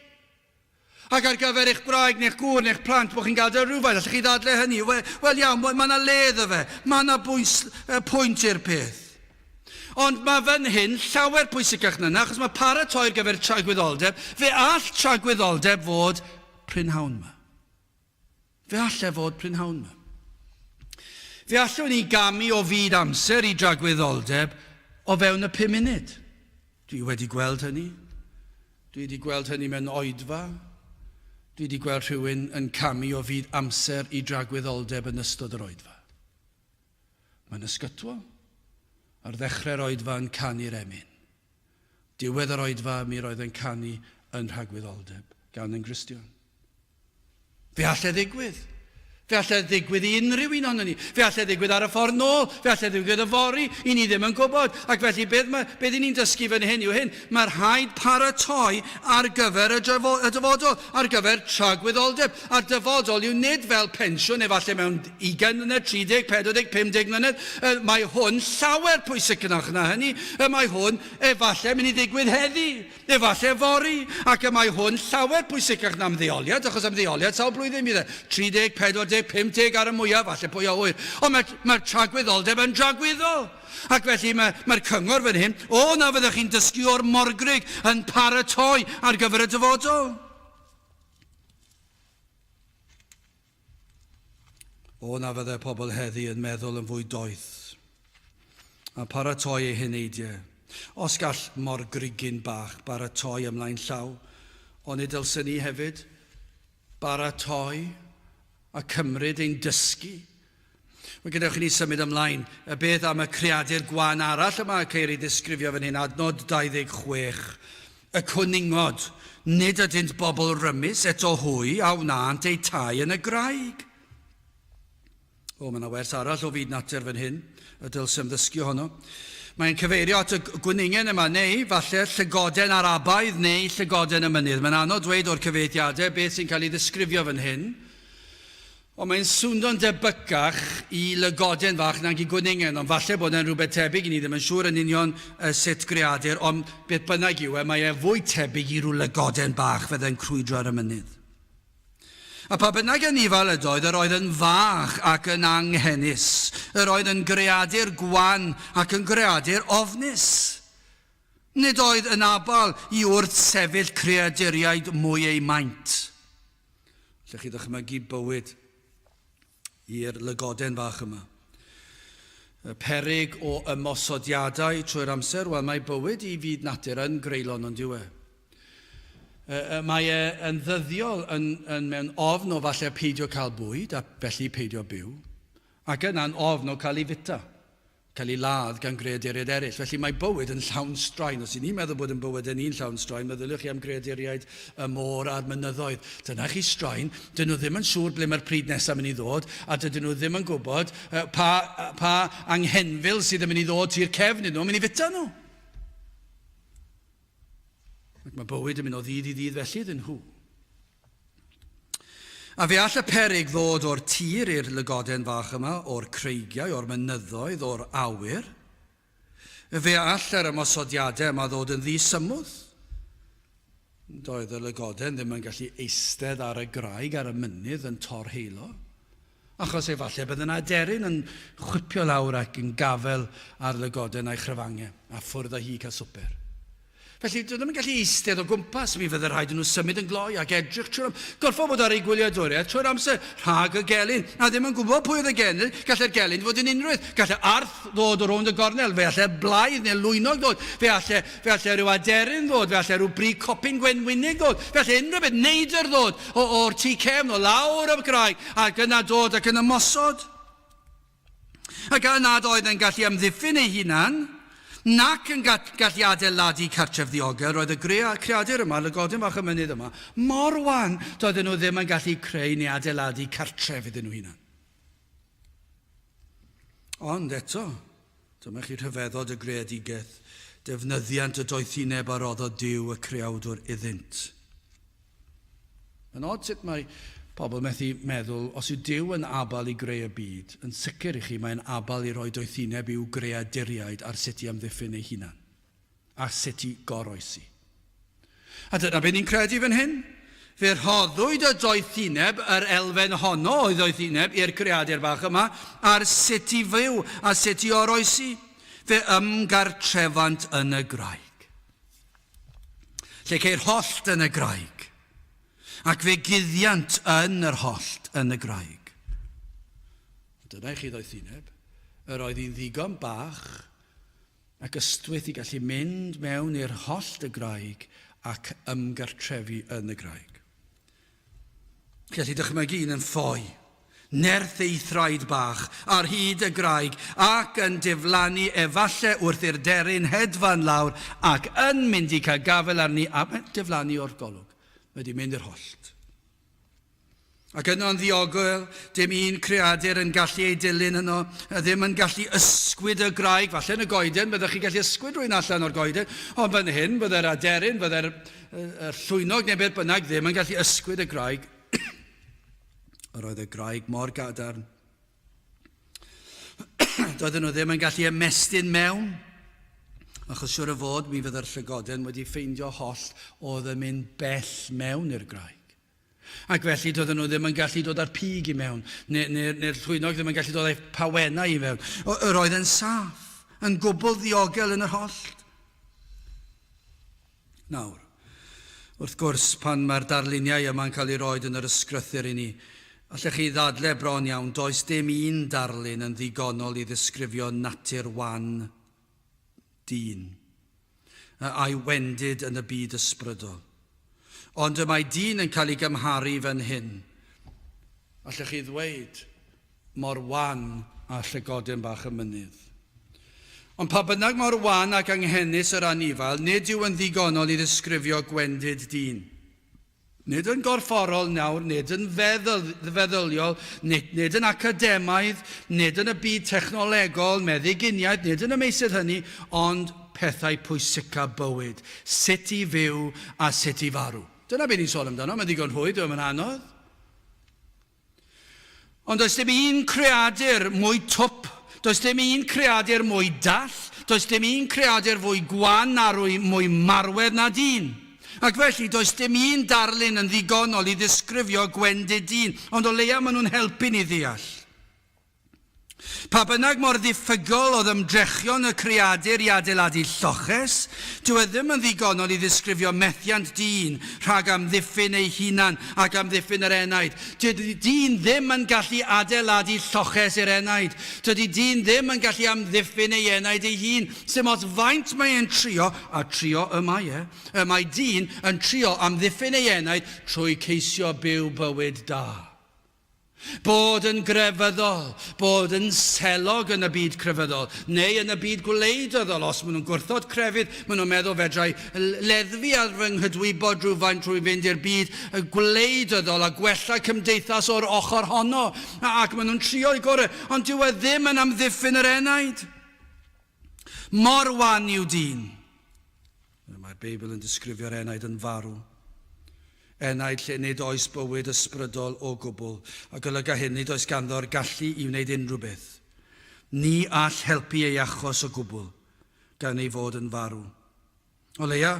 Ac ar gyfer eich braig, neu'ch gŵr, neu'ch plant, bod chi'n gadael rhywfaint, allwch chi ddadle hynny. Wel iawn, mae yna le iddo fe. Mae yna pwynt i'r peth. Ond mae fan hyn llawer pwysicach na yna, achos mae paratoi ar gyfer tragwyddoldeb, fe all tragwyddoldeb fod prynhawn yma. Fe all fod prynhawn yma. Fe allwn ni gamu o fyd amser i dragwyddoldeb o fewn y 5 munud. Dwi wedi gweld hynny. Dwi wedi gweld hynny mewn oedfa. Dwi wedi gweld rhywun yn camu o fyd amser i dragwyddoldeb yn ystod yr oedfa. Mae'n ysgytwol. Ar ddechrau'r oedfa yn canu'r emyn. Diwedd yr oedfa mi roedd yn canu yn rhagwyddoldeb gan yn Gristion. Fe allai ddigwydd. Fe allai ddigwydd I unrhyw un ohonyn ni. Fe allai ddigwydd ar y ffordd nôl. Fe allai ddigwydd y fori. I ni ddim yn gwybod. Ac felly beth ni'n dysgu fan hyn yw hyn. Mae'r rhaid paratoi ar gyfer y dyfodol. Ar gyfer tragwyddoldeb. A'r dyfodol yw nid fel pensiwn efallai mewn 20 mlynedd, 30, 40, 50 mlynedd. Mae hwn llawer pwysicach na hynny. Mae hwn efallai mynd I ddigwydd heddi. Efallai fori. Ac mae hwn llawer pwysicach na ymddeoliad. Achos ymddeoliad sawl blwyddyn bydd 30, 40, 50 ar y mwyaf, falle pwy o hwyr. Ond mae'r tragwyddoldeb yn dragwyddol. Ac felly mae'r cyngor fan hyn, na fyddwch chi'n dysgu o'r morgrug yn paratoi ar gyfer y dyfodol. Na fyddai pobl heddi yn meddwl yn fwy doeth. A paratoi eu heneidiau. Os gall morgrugyn bach baratoi ymlaen llaw, ond nid dylsyn ni hefyd baratoi a cymryd ein dysgu. Mae gyda chi ni symud ymlaen. Y beth am y creadur gwan arall yma ceir ei ddisgrifio fan hyn, adnod 26. Y cwningod, nid ydynt bobl rymus eto hwy a wnant eu tai yn y graig. Mae yna wers arall o fyd natur fan hyn, y dylsym ddysgu honno. Mae'n cyfeirio at y gwningen yma, neu falle llygoden ar abaidd neu llygoden y mynydd. Mae'n anodd dweud o'r cyfeithiadau beth sy'n cael ei ddisgrifio fan hyn. Ond mae'n swndo'n debycach I lygoden fach nag I gwningen, ond falle bod e'n rhywbeth tebyg I ni ddim yn siŵr yn union sut greadur, ond beth bynnag yw mae fwy tebyg I rhyw lygoden bach fydde'n crwydro ar y mynydd. A pa bynnag yn ifal ydoedd, yr oedd yn fach ac yn anghennus, yr oedd yn greadur gwan ac yn greadur ofnus. Nid oedd yn abal I wrth sefyll creaduriaid mwy ei maint. Lle chi ddychmygu bywyd i'r lygoden fach yma. Y peryg o ymosodiadau trwy'r amser, wel mae bywyd I fyd natur yn greulon ond yw e. Mae yn ddyddiol yn mewn ofn o falle peidio cael bwyd a felly peidio byw, ac yna'n ofn o cael ei fita, cael ei ladd gan greaduriaid eraill. Felly mae bywyd yn llawn straen. Os I ni'n meddwl bod yn bywyd yn un llawn straen, meddyliwch chi am greaduriaid y môr a'r mynyddoedd. Dyna chi straen, dyn nhw ddim yn siŵr ble mae'r pryd nesaf mynd I ddod, a dydyn nhw ddim yn gwybod pa anghenfil sydd yn mynd I ddod ti'r cefn nhw, mynd I fita nhw. Ac mae bywyd yn mynd o ddydd I ddydd felly ddyn nhw. A fe all y peryg ddod o'r tir i'r lygoden fach yma, o'r creigiau, o'r mynyddoedd, o'r awyr. Fe all yr ymosodiadau yma ddod yn ddisymwdd. Doedd y lygoden ddim yn gallu eistedd ar y graig ar y mynydd yn torheilo. Achos efallai bydd yna aderyn yn chwipio lawr ac yn gafel ar lygoden a'i chryfangau a ffwrdd â hi cael swper. Felly, dwi ddim yn gallu eistedd o gwmpas mi fydd y rhaid nhw symud yn gloi ac edrych trwy'r gorffo bod ar ei gwyliadwriaeth trwy'r amser rhag y gelyn. A ddim yn gwybod pwy oedd y gelyn, gallai'r gelyn fod yn unrhyw. Gallai arth ddod o rownd y gornel, fe allai blaidd neu lwynog ddod, fe allai rhyw aderyn ddod, fe allai rhyw bri copyn gwenwynig ddod, fe allai unrhyw beth neidr ddod o'r tŷ cefn o lawr y graig ac yna dod ac yn ymosod. Ac yna oedd yn gallu amddiffyn ei hunan, nac yn gallu adeiladu cartref ddiogel, roedd y creadur yma, lygoden fach y mynydd yma, mor wan doedden nhw ddim yn gallu creu neu adeiladu cartref iddyn nhw hunan. Ond eto, dyma chi rhyfeddod y greadigaeth, defnyddiant y doethineb a roddodd Duw y creawdwr iddynt. Yn oed sut mae pobl methu meddwl, os yw Duw yn abal I greu y byd, yn sicr I chi mae'n abal I roi doethineb i'w greaduriaid ar sut I amddiffyn ei hunan, a sut I goroesi. A dyna beth ni'n credu fan hyn. Fe rhoddwyd y doethineb, yr elfen honno oedd doethineb i'r creadur bach yma, ar sut I fyw a sut I oroesi. Fe ymgartrefant yn y graig. Lle ceir hollt yn y graig. Ac fe guddiant yn yr hollt yn y graig. Dyna I chi ddoethineb. Yr oedd hi'n ddigon bach ac ystwyth I gallu mynd mewn i'r hollt y graig ac ymgartrefu yn y graig. Gallu dychmygu un yn ffoi, nerth eithraid bach ar hyd y graig ac yn diflannu efallai wrth i'r deryn hedfan lawr ac yn mynd i cael gafel arni a diflannu o'r golwg. Wedi mynd i'r hollt. Ac yno'n ddiogel, dim un creadur yn gallu ei dilyn yno, ddim yn gallu ysgwyd y graig, falle yn y goeden, byddwch chi gallu ysgwyd rwy'n allan o'r goeden, ond fan hyn, byddai'r aderyn, byddai'r llwynog neu beth bynnag ddim yn gallu ysgwyd y graig. Yr oedd y graig mor gadarn. Doedden nhw ddim yn gallu ymestyn mewn, achos siwr o fod mi fyddai'r llygoden wedi ffeindio holl oedd yn mynd bell mewn i'r graig. Ac felly doedden nhw ddim yn gallu dod â'r pig i mewn, neu'r llwynog ddim yn gallu dod â'i pawennau i mewn. Yr oedd yn saff, yn gwbl ddiogel yn yr hollt. Nawr, wrth gwrs pan mae'r darluniau yma'n cael ei roed yn yr ysgrythyr i ni, allech chi ddadle bron iawn, does dim un darlun yn ddigonol i ddisgrifio natur wan dyn, a'i wendid yn y byd ysbrydol. Ond y mae dyn yn cael ei gymharu fan hyn. Allech chi ddweud, mor wan a llygoden bach y mynydd. Ond pa bynnag mor wan ac anghennus yr anifail, nid yw yn ddigonol i ddisgrifio gwendid dyn. Nid yn gorfforol nawr, nid yn feddyliol, nid yn academaidd, nid yn y byd technolegol, meddyginiaeth, nid yn y meysydd hynny, ond pethau pwysica bywyd. Sut i fyw a sut i farw. Dyna beth ni'n sôn amdano, mae'n ddigon hwy, dwi'n anodd. Ond does dim un creadur mwy twp, does dim un creadur mwy dall, does dim un creadur fwy gwan a mwy marwedd na dyn. Ac felly, does dim un darlun yn ddigonol i ddisgrifio gwendid dyn, ond o leia maen nhw'n helpu ni ddeall. Pa bynnag mor ddiffygol oedd ymdrechion y creadur i adeiladu lloches, dyw e ddim yn ddigonol i ddisgrifio methiant dyn rhag amddiffyn ei hunan ac amddiffyn yr enaid. Dydy dyn ddim yn gallu adeiladu lloches i'r enaid. Dydy dyn ddim yn gallu amddiffyn ei enaid ei hun. Sym os faint mae e'n trio, a trio y mae dyn yn trio amddiffyn ei enaid trwy ceisio byw bywyd da. Bod yn grefyddol, bod yn selog yn y byd crefyddol, neu yn y byd gwleidyddol. Os maen nhw'n gwrthod crefydd, maen nhw'n meddwl fedrai leddfu ar fy nghydwybod rhywfaint trwy fynd i'r byd gwleidyddol a gwella cymdeithas o'r ochr honno. Ac maen nhw'n trio i gorau, ond dyw e ddim yn amddiffyn yr enaid. Mor wan yw dyn. Mae'r Beibl yn disgrifio'r enaid yn farw. Enaid lle nid oes bywyd ysbrydol o gwbl, a golyga hyn nid oes ganddo'r gallu i wneud unrhyw beth. Ni all helpu ei achos o gwbl, gan ei fod yn farw. O leia,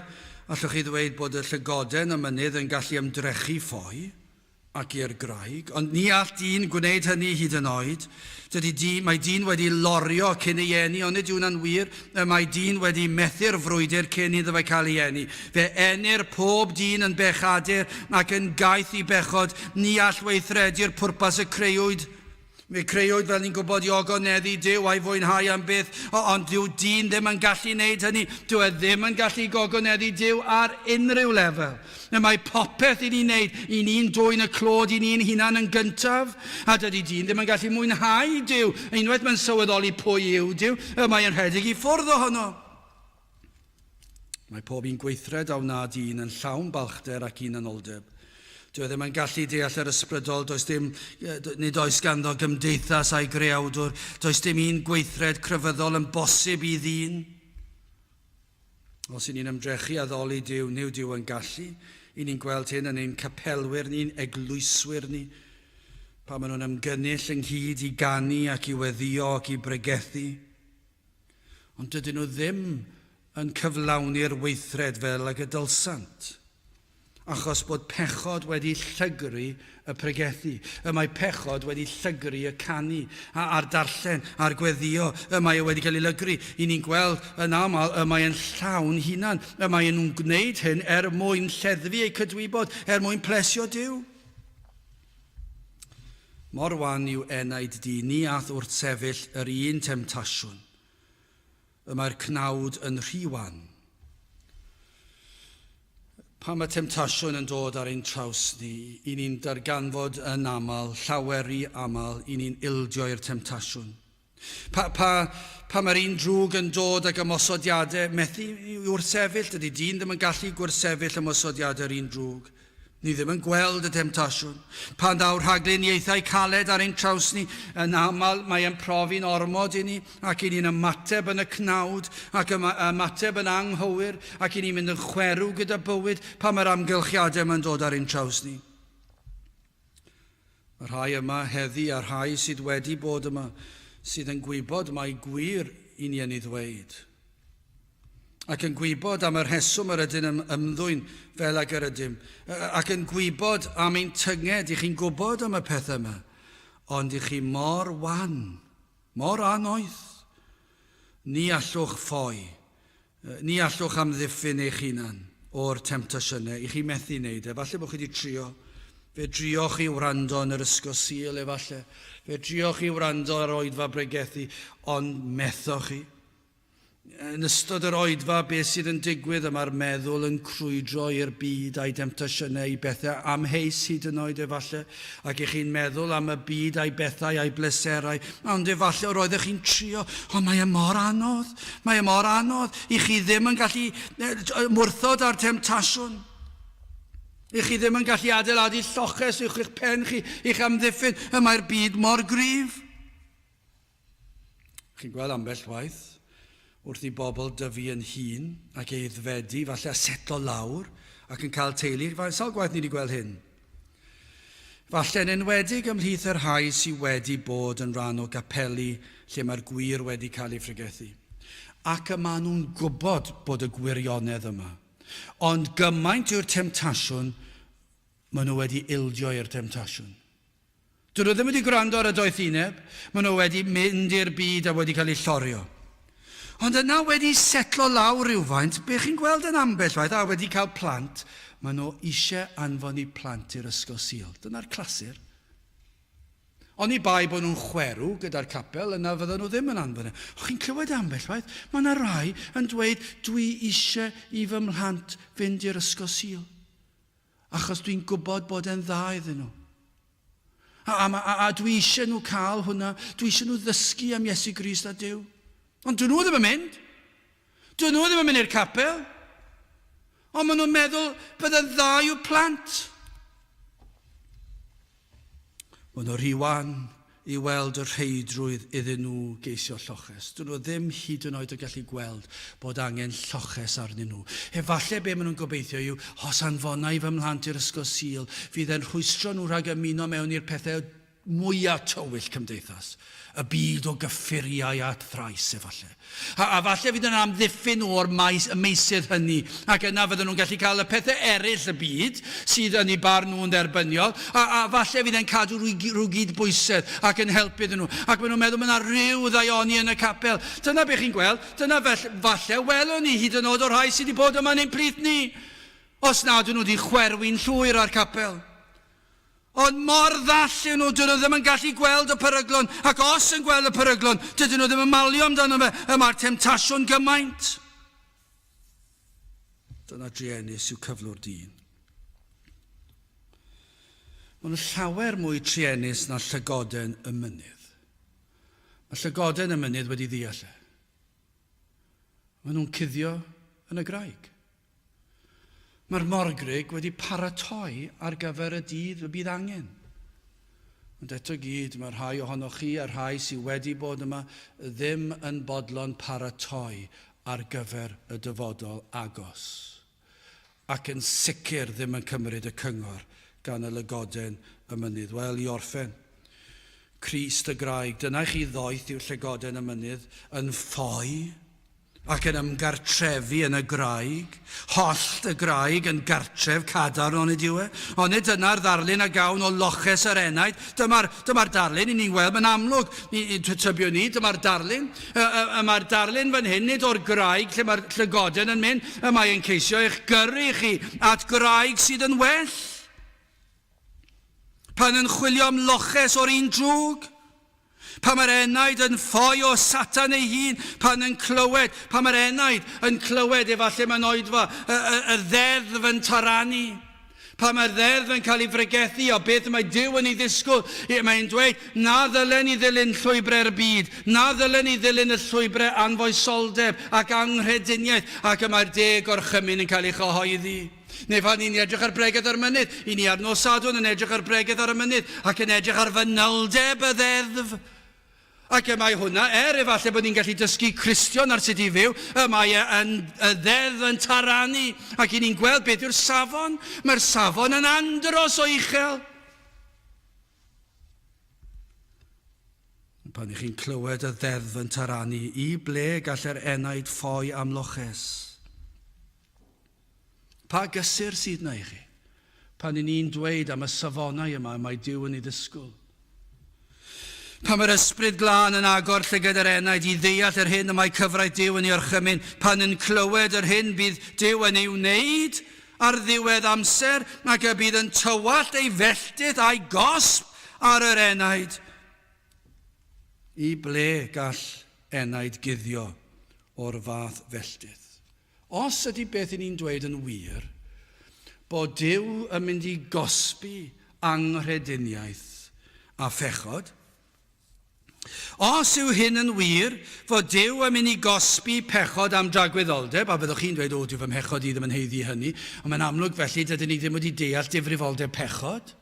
allwch chi ddweud bod y llygoden y mynydd yn gallu ymdrechu ffoi ac i'r graig, ond ni all dyn gwneud hynny hyd yn oed. Mae dyn wedi lorio cyn ei eni, ond nid yw hwnna'n wir. Mae dyn wedi methu'r frwydr cyn iddo fe cael ei eni. Fe enir pob dyn yn bechadur ac yn gaeth i bechod, ni all weithredu'r pwrpas y creuwyd. Fe creuwyd fel ni'n gwybod i ogoneddu Duw a'i fwynhau am byth, ond dyw dyn ddim yn gallu wneud hynny. Dyw e ddim yn gallu gogoneddu Duw ar unrhyw lefel. Mae popeth i ni'n wneud, i ni'n dwyn y clod i ni'n hunan yn gyntaf, a dydy dyn ddim yn gallu mwynhau Duw. Unwaith mae'n sylweddoli pwy yw Duw, mae'n rhedeg i ffwrdd ohono. Mae pob un gweithred a wna dyn yn llawn balchder ac un anoldeb. Dyw e ddim yn gallu deall yr ysbrydol, nid oes ganddo gymdeithas a'i greawdwr, does dim un gweithred crefyddol yn bosib i ddyn. Os ni'n ymdrechu a ddoli Duw, niw Duw yn gallu, i ni'n gweld hyn yn ein capelwyr ni'n eglwyswyr ni, pa maen nhw'n ymgynnull ynghyd i ganu ac i weddio ac i bregethu. Ond dydyn nhw ddim yn cyflawni'r weithred fel ag y dylsant. Achos bod pechod wedi llygru y pregethu. Mae pechod wedi llygru y canu, a'r darllen, a'r gweddio. Mae wedi cael ei lygru. I ni'n gweld yn aml, mae'n llawn hunan. Mae nhw'n gwneud hyn mwyn lleddfu eu cydwybod, mwyn plesio Duw. Mor wan yw enaid dyn, ni ath wrth sefyll yr un temtasiwn. Mae'r cnawd yn rhy wan. Pan mae temtasiwn yn dod ar ein traws ni, i ni'n darganfod yn aml, llaweru aml, i ni'n ildio i'r temtasiwn. Pa mae'r un drwg yn dod ag ymosodiadau, methu wrthsefyll, dydy dyn ddim yn gallu gwrthsefyll ymosodiadau'r un drwg. Ni ddim yn gweld y temtasiwn. Pan daw'r rhagluniaethau caled ar ein traws ni, yn aml mae'n profi'n ormod i ni, ac i ni'n ymateb yn y cnawd, ac ymateb yn anghywir, ac i ni'n mynd yn chwerw gyda bywyd, pan mae'r amgylchiadau yma'n dod ar ein traws ni. Mae'r rhai yma heddi a'r rhai sydd wedi bod yma, sydd yn gwybod mae gwir i ni yn ei ddweud. Ac yn gwybod am y rheswm yr ydyn ymddwyn fel ag yr ydym. Ac yn gwybod am ein tynged, i chi'n gwybod am y pethau yma. Ond i chi mor wan, mor anoeth. Ni allwch ffoi, ni allwch amddiffyn eich hunan o'r temptasiynau. I chi methu wneud e. Falle bod chi wedi trio. Fe drioch chi wrando yn yr ysgol Sul efallai. Fe drioch chi wrando ar oedfa bregethu, ond methoch chi. Yn ystod yr oedfa, beth sydd yn digwydd, mae'r meddwl yn crwydro i'r byd a'i temptasiynau, i bethau amheus hyd yn oed efallai, ac i chi'n meddwl am y byd a'i bethau a'i bleserau, ond efallai yr oeddech chi'n trio, ond mae e mor anodd, i chi ddim yn gallu mwrthod ar temptasiwn. I chi ddim yn gallu adeiladu lloches i'ch pen chi, i'ch amddiffyn, mae'r byd mor gryf. Chi'n gweld ambell waith, wrth i bobl dyfu yn hun ac eiddfedu, falle a setlo lawr ac yn cael teulu. Sawl gwaith ni wedi gweld hyn? Falle yn enwedig ymhlith yr rhai sydd wedi bod yn rhan o gapeli lle mae'r gwir wedi cael ei ffregethu. Ac yma nhw'n gwybod bod y gwirionedd yma. Ond gymaint yw'r temtasiwn, maen nhw wedi ildio i'r temtasiwn. Dyn nhw ddim wedi gwrando ar y doethineb, maen nhw wedi mynd i'r byd a wedi cael ei llorio. Ond yna wedi setlo lawr rhywfaint, be chi'n gweld yn ambell waith, a wedi cael plant, maen nhw eisiau anfon i plant i'r ysgol Sul. Dyna'r clasur. Ond i bai bod nhw'n chwerw gyda'r capel, yna fydden nhw ddim yn anfon. Chi'n clywed ambell waith, mae yna rai yn dweud, dwi eisiau i fy mhlant fynd i'r ysgol Sul. Achos dwi'n gwybod bod e'n dda iddyn nhw. A dwi eisiau nhw cael hwnna, dwi eisiau nhw ddysgu am Iesu Grist a Duw. Ond dyn nhw ddim yn mynd. Dyn nhw ddim yn mynd i'r capel. Ond maen nhw'n meddwl bydde'n dda i'w plant. Maen nhw rhy wan i weld y rheidrwydd iddyn nhw geisio lloches. Dyn nhw ddim hyd yn oed yn gallu gweld bod angen lloches arnyn nhw. Efallai be maen nhw'n gobeithio yw, os anfona i fy mhlant i'r ysgol Sul, fydd e'n rhwystro nhw rhag ymuno mewn i'r pethau mwyaf tywyll cymdeithas. Y byd o gyffuriau a thrais efallai. A falle fydd yn amddiffyn o'r meisydd hynny, ac yna fydden nhw'n gallu cael y pethau eraill y byd sydd yn ei barn nhw'n dderbyniol, a falle fydd yn cadw rhyw gydbwysedd ac yn helpu iddyn nhw. Ac maen nhw'n meddwl mae yna rhyw ddaioni yn y capel. Dyna beth chi'n gweld, dyna falle welwn ni hyd yn oed o'r rhai sydd wedi bod yma'n ein plith ni, os nad nhw wedi chwerwi'n llwyr ar capel. Ond mor ddallen nhw, dyn nhw ddim yn gallu gweld y peryglon, ac os yn gweld y peryglon, dydyn nhw ddim yn malio amdano fe, mae'r temtasiwn gymaint. Dyna driennus yw cyflwr dyn. Mae'n llawer mwy driennus na llygoden y mynydd. Mae llygoden y mynydd wedi ddeall. Maen nhw'n cuddio yn y graig. Mae'r morgrig wedi paratoi ar gyfer y dydd y bydd angen. Ond eto gyd, mae rhai ohonoch chi a rhai sydd wedi bod yma ddim yn bodlon paratoi ar gyfer y dyfodol agos. Ac yn sicr ddim yn cymryd y cyngor gan y lygoden y mynydd. Wel, i orffen. Crist y Graig, dyna chi ddoeth i'w llygoden y mynydd yn ffoi ac yn ymgartrefu yn y graig, hollt y graig yn gartref cadar o'n y diwe. Ond nid dyna'r ddarlun a gawn o loches yr enaid. Dyma'r darlun i ni'n gweld yn amlwg. Tybio ni, dyma'r darlun. Mae'r darlun fan hyn nid o'r graig lle mae'r llygoden yn mynd. Mae'n ceisio eich gyrru chi at graig sydd yn well. Pan yn chwilio am loches o'r un drwg. Pa mae'r enaid yn ffoi o Satan ei hun, pan yn clywed, pa mae'r enaid yn clywed efallai mae'n oedfa y ddeddf yn taranu. Pa mae'r ddeddf yn cael ei fregethu o beth mae Duw yn ei ddisgwyl. Mae'n dweud, na ddylen i ddilyn llwybrau'r byd, na ddylen i ddilyn y llwybrau anfoesoldeb ac anghrediniaeth, ac mae'r deg o'r chymyn yn cael ei chyhoeddi. Neu pan ni'n edrych ar bregeth ar mynydd, i ni ar nos Sadwrn yn edrych ar bregeth ar y mynydd, ac yn edrych ar fynyldeb y ddeddf. Ac y mae hwnna, efallai bod ni'n gallu dysgu Cristion ar sut i fyw, mae y ddeddf yn taranu, ac i ni'n gweld beth yw'r safon. Mae'r safon yn andros o uchel. Pan i chi'n clywed y ddeddf yn taranu, i ble gallai'r enaid ffoi amloches? Pa gysur sydd na i chi? Pan i ni'n dweud am y safonau yma, mae Duw yn ei ddisgwyl. Pan mae'r ysbryd glân yn agor llygad yr enaid i ddeall yr hyn y mae cyfraith Duw yn ei orchymyn, pan yn clywed yr hyn bydd Duw yn ei wneud ar ddiwedd amser, ac y bydd yn tywallt ei felltith a'i gosb ar yr enaid. I ble gall enaid guddio o'r fath felltith? Os ydy beth i ni'n dweud yn wir, bod Duw yn mynd i gosbi anghrediniaeth a phechod, os yw hyn yn wir, fod Duw yn mynd i gosbi pechod am dragwyddoldeb, a byddwch chi'n dweud, o, dyw fy mhechod i ddim yn heiddi hynny, ond mae'n amlwg felly, dydyn ni ddim wedi deall difrifoldeb pechod,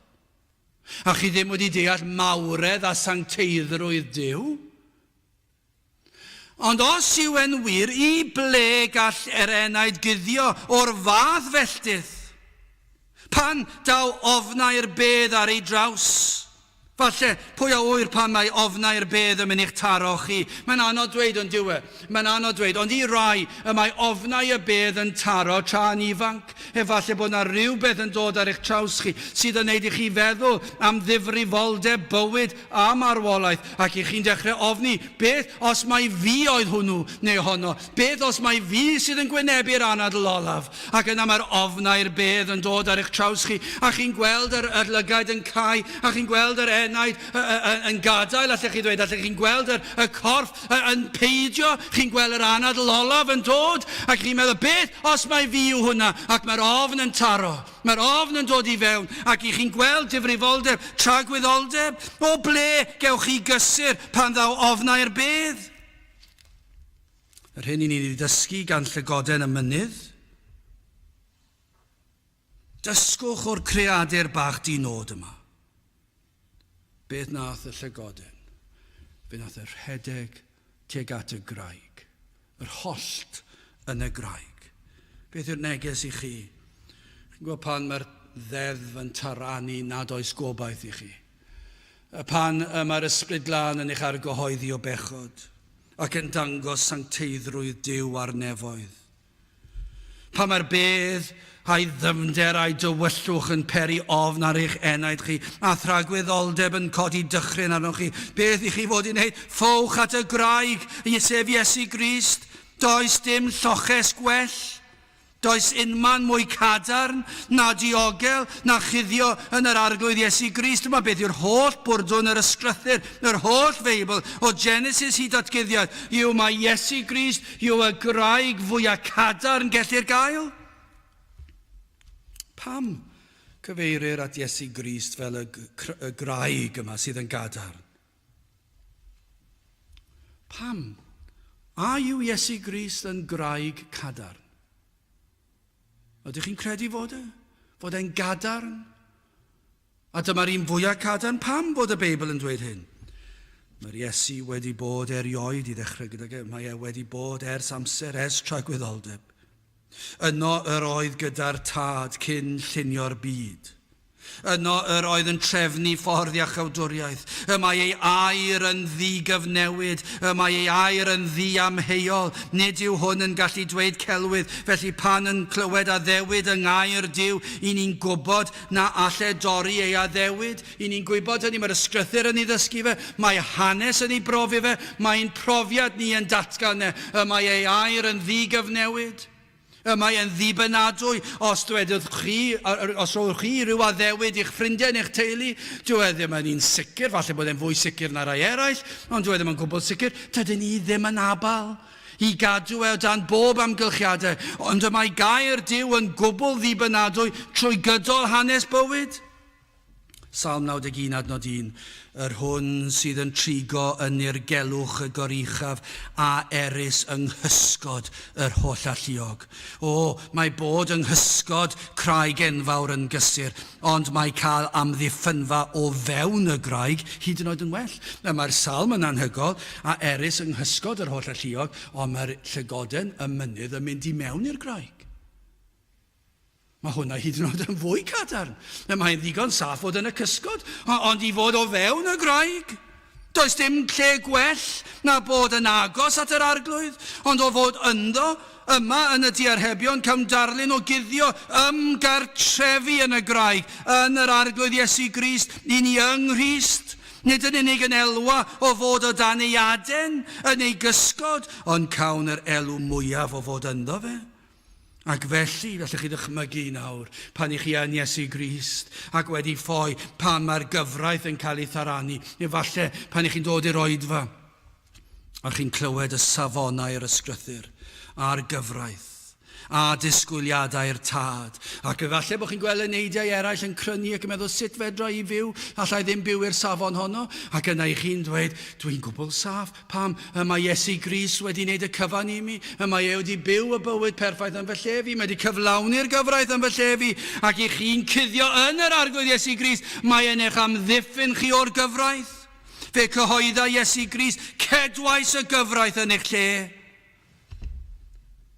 a chi ddim wedi deall mawredd a sancteiddrwydd Duw. Ond os yw yn wir, i ble gall yr enaid guddio o'r fath felltith? Pan daw ofnau'r bedd ar ei draws? Falle, pwy a wyr pan mae ofnau'r bedd yn mynd i'ch taro chi? Mae'n anodd dweud ond diwe. Mae'n anodd dweud, ond i rai y mae ofnau y bedd yn taro tra'n ifanc. Efallai bod yna rhywbeth yn dod ar eich traws chi sydd yn neud i chi feddwl am ddifrifoldeb bywyd a marwolaeth. Ac i chi'n dechrau ofni, beth os mai fi oedd hwnnw neu honno? Beth os mai fi sydd yn gwynebu'r anadl olaf? Ac yna mae'r ofnau'r bedd yn dod ar eich traws chi. A chi'n gweld yr lygaid yn cau, a chi'n gweld yr enaid yn gadael, allech chi ddweud, allech chi'n gweld y corff yn peidio, chi'n gweld yr anadl olaf yn dod, ac chi'n meddwl, beth os mai fi yw hwnna, ac mae'r ofn yn taro, mae'r ofn yn dod i fewn, ac chi'n gweld difrifoldeb, tragwyddoldeb, o ble gewch chi gysur pan ddaw ofnau'r bedd? Yr hyn i ni wedi dysgu gan llygoden y mynydd, dysgwch o'r creadur bach dinod yma. Beth nath y llygoden? Fe nath y rhedeg tuag at y graig. Yr hollt yn y graig. Beth yw'r neges i chi? Chi'n gwybod pan mae'r ddeddf yn taranu nad oes gobaith i chi. Pan mae'r ysbryd glân yn eich argyhoeddi o bechod ac yn dangos sancteiddrwydd Duw ar nefoedd. Pan mae'r bedd a'i ddyfnder a'i dywyllwch yn peri ofn ar eich enaid chi, a thragwyddoldeb yn codi dychryn arnoch chi. Beth i chi fod i'n neud? Ffowch at y graig, sef Iesu Grist. Does dim lloches gwell. Does unman mwy cadarn, na diogel, na chuddio yn yr arglwydd Iesu Grist. Dyma beth yw'r holl bwrdwn yr ysgrythyr, yr holl Feibl, o Genesis hyd at Guddiad. Yw mae Iesu Grist, yw y graig fwyaf cadarn gellir gael? Pam cyfeirir at Iesu Grist fel y graig yma sydd yn gadarn? Pam? A yw Iesu Grist yn graig cadarn? Ydych chi'n credu fod e? Fod e'n gadarn? A dyma'r un fwyaf cadarn? Pam bod y Beibl yn dweud hyn? Mae'r Iesu wedi bod erioed i ddechrau gyda. Mae e wedi bod ers amser, ers tragwyddoldeb. Yno yr oedd gyda'r tad cyn llunio'r byd. Yno yr oedd yn trefnu ffordd iachawdwriaeth. Y mae ei air yn ddigyfnewid. Y mae ei air yn ddiamheuol. Nid yw hwn yn gallu dweud celwydd. Felly pan yn clywed a ddewid yng ngair Duw, i ni'n gwybod na alle dorri ei addewid. I ni'n gwybod hynny, mae'r ysgrythyr yn ei ddysgu fe. Mae hanes yn ei brofi fe. Mae'n profiad ni yn datgan e. Y mae ei air yn ddigyfnewid. Mae e'n ddibynadwy os rowch chi rhyw addewid i'ch ffrindiau neu'ch teulu, dyw e ddim yn un sicr, falle bod e'n fwy sicr na rai eraill, ond dyw e ddim yn gwbl sicr, dydyn ni ddim yn abal i gadw o dan bob amgylchiadau, ond y mae gair Duw yn gwbl ddibynadwy trwy gydol hanes bywyd. Psalm 91 adnod 1, yr hwn sydd yn trigo yn irgelwch y goruchaf a erys yng nghysgod yr holl alluog. Mae bod yng nghysgod Craig enfawr yn gysur, ond mae cael amddiffynfa o fewn y graig hyd yn oed yn well. Mae'r psalm yn anhygol a erys yng nghysgod yr holl alluog, ond mae'r llygoden y mynydd yn mynd i mewn i'r graig. Mae hwnna hyd yn oed yn fwy cadarn. Mae'n ddigon saff fod yn y cysgod, ond i fod o fewn y graig. Does dim lle gwell na bod yn agos at yr arglwydd, ond o fod ynddo, yma yn y diarhebion, cymdarlun o guddio ymgartrefi yn y graig, yn yr arglwydd Iesu Grist, i ni yng Nghrist. Nid yn unig yn elwa o fod o dan ei aden, yn ei gysgod, ond cawn yr elw mwyaf o fod ynddo fe. Ac felly, gallech chi ddychmygu nawr, pan i chi yn Iesu Grist, ac wedi ffoi pan mae'r gyfraith yn cael ei tharanu, neu falle pan i chi'n dod i'r oedfa, a chi'n clywed y safonau'r ysgrythyr, a'r gyfraith, a disgwyliadau'r tad. Ac efallai bod chi'n gweld y neidiau eraill yn crynu ac yn meddwl sut fedra i fyw, allai ddim byw i'r safon honno, ac yna i chi'n dweud, dwi'n gwbl saff, pam mae Iesu Grist wedi wneud y cyfan i mi, mae e wedi byw y bywyd perffaith yn fy llefi, mae wedi cyflawni'r gyfraith yn fy llefi, ac i chi'n cuddio yn yr arglwydd Iesu Grist, mae e'n eich amddiffyn chi o'r gyfraith. Fe cyhoedda Iesu Grist cedwais y gyfraith yn eich lle.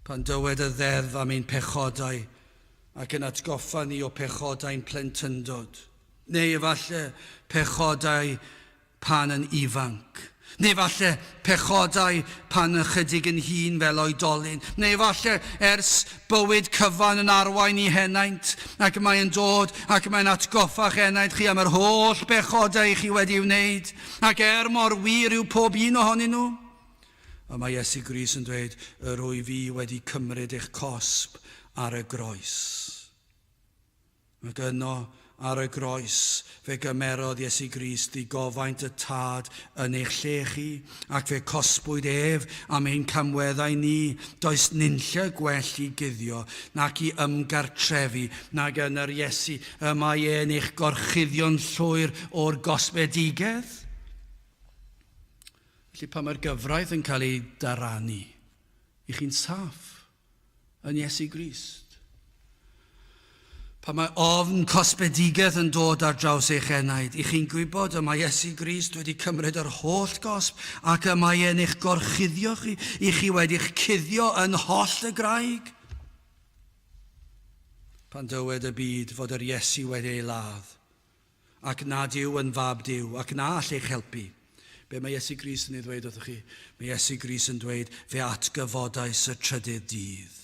Pan dywed y ddeddf am ein pechodau ac yn atgoffa ni o pechodau'n plentyndod. Neu efallai pechodau pan yn ifanc. Neu efallai pechodau pan ychydig yn hŷn fel oedolyn. Neu efallai ers bywyd cyfan yn arwain i henaint ac mae'n dod ac mae'n atgoffa'ch henaint chi am yr holl pechodau chi wedi wneud. Ac mor wir yw pob un ohonyn nhw. A mae Iesu Grist yn dweud, yr wy fi wedi cymryd eich cosb ar y groes. Ac yno ar y groes, fe gymerodd Iesu Grist i gofaint y tad yn eich lle chi, ac fe cosbwyd ef am ein camweddau ni, does nunlle gwell i guddio, nac i ymgartrefi, nag yn yr Iesu, mae e'n eich gorchuddio'n llwyr o'r gosbedigedd. Felly pan mae'r gyfraith yn cael ei daranu, i chi'n saff yn Iesu Grist. Pan mae ofn cosbedigedd yn dod ar draws eich enaid, i chi'n gwybod y mae Iesu Grist wedi cymryd yr holl gosb ac y mae e'n eich gorchuddio chi, i chi wedi'ch cuddio yn holl y graig. Pan dywed y byd fod yr Iesu wedi ei ladd, ac nad yw yn fab Duw, ac na all eich helpu. Be mae Iesu Grist yn ei ddweud wrthych chi? Mae Iesu Grist yn dweud, fe atgyfodais y trydydd dydd.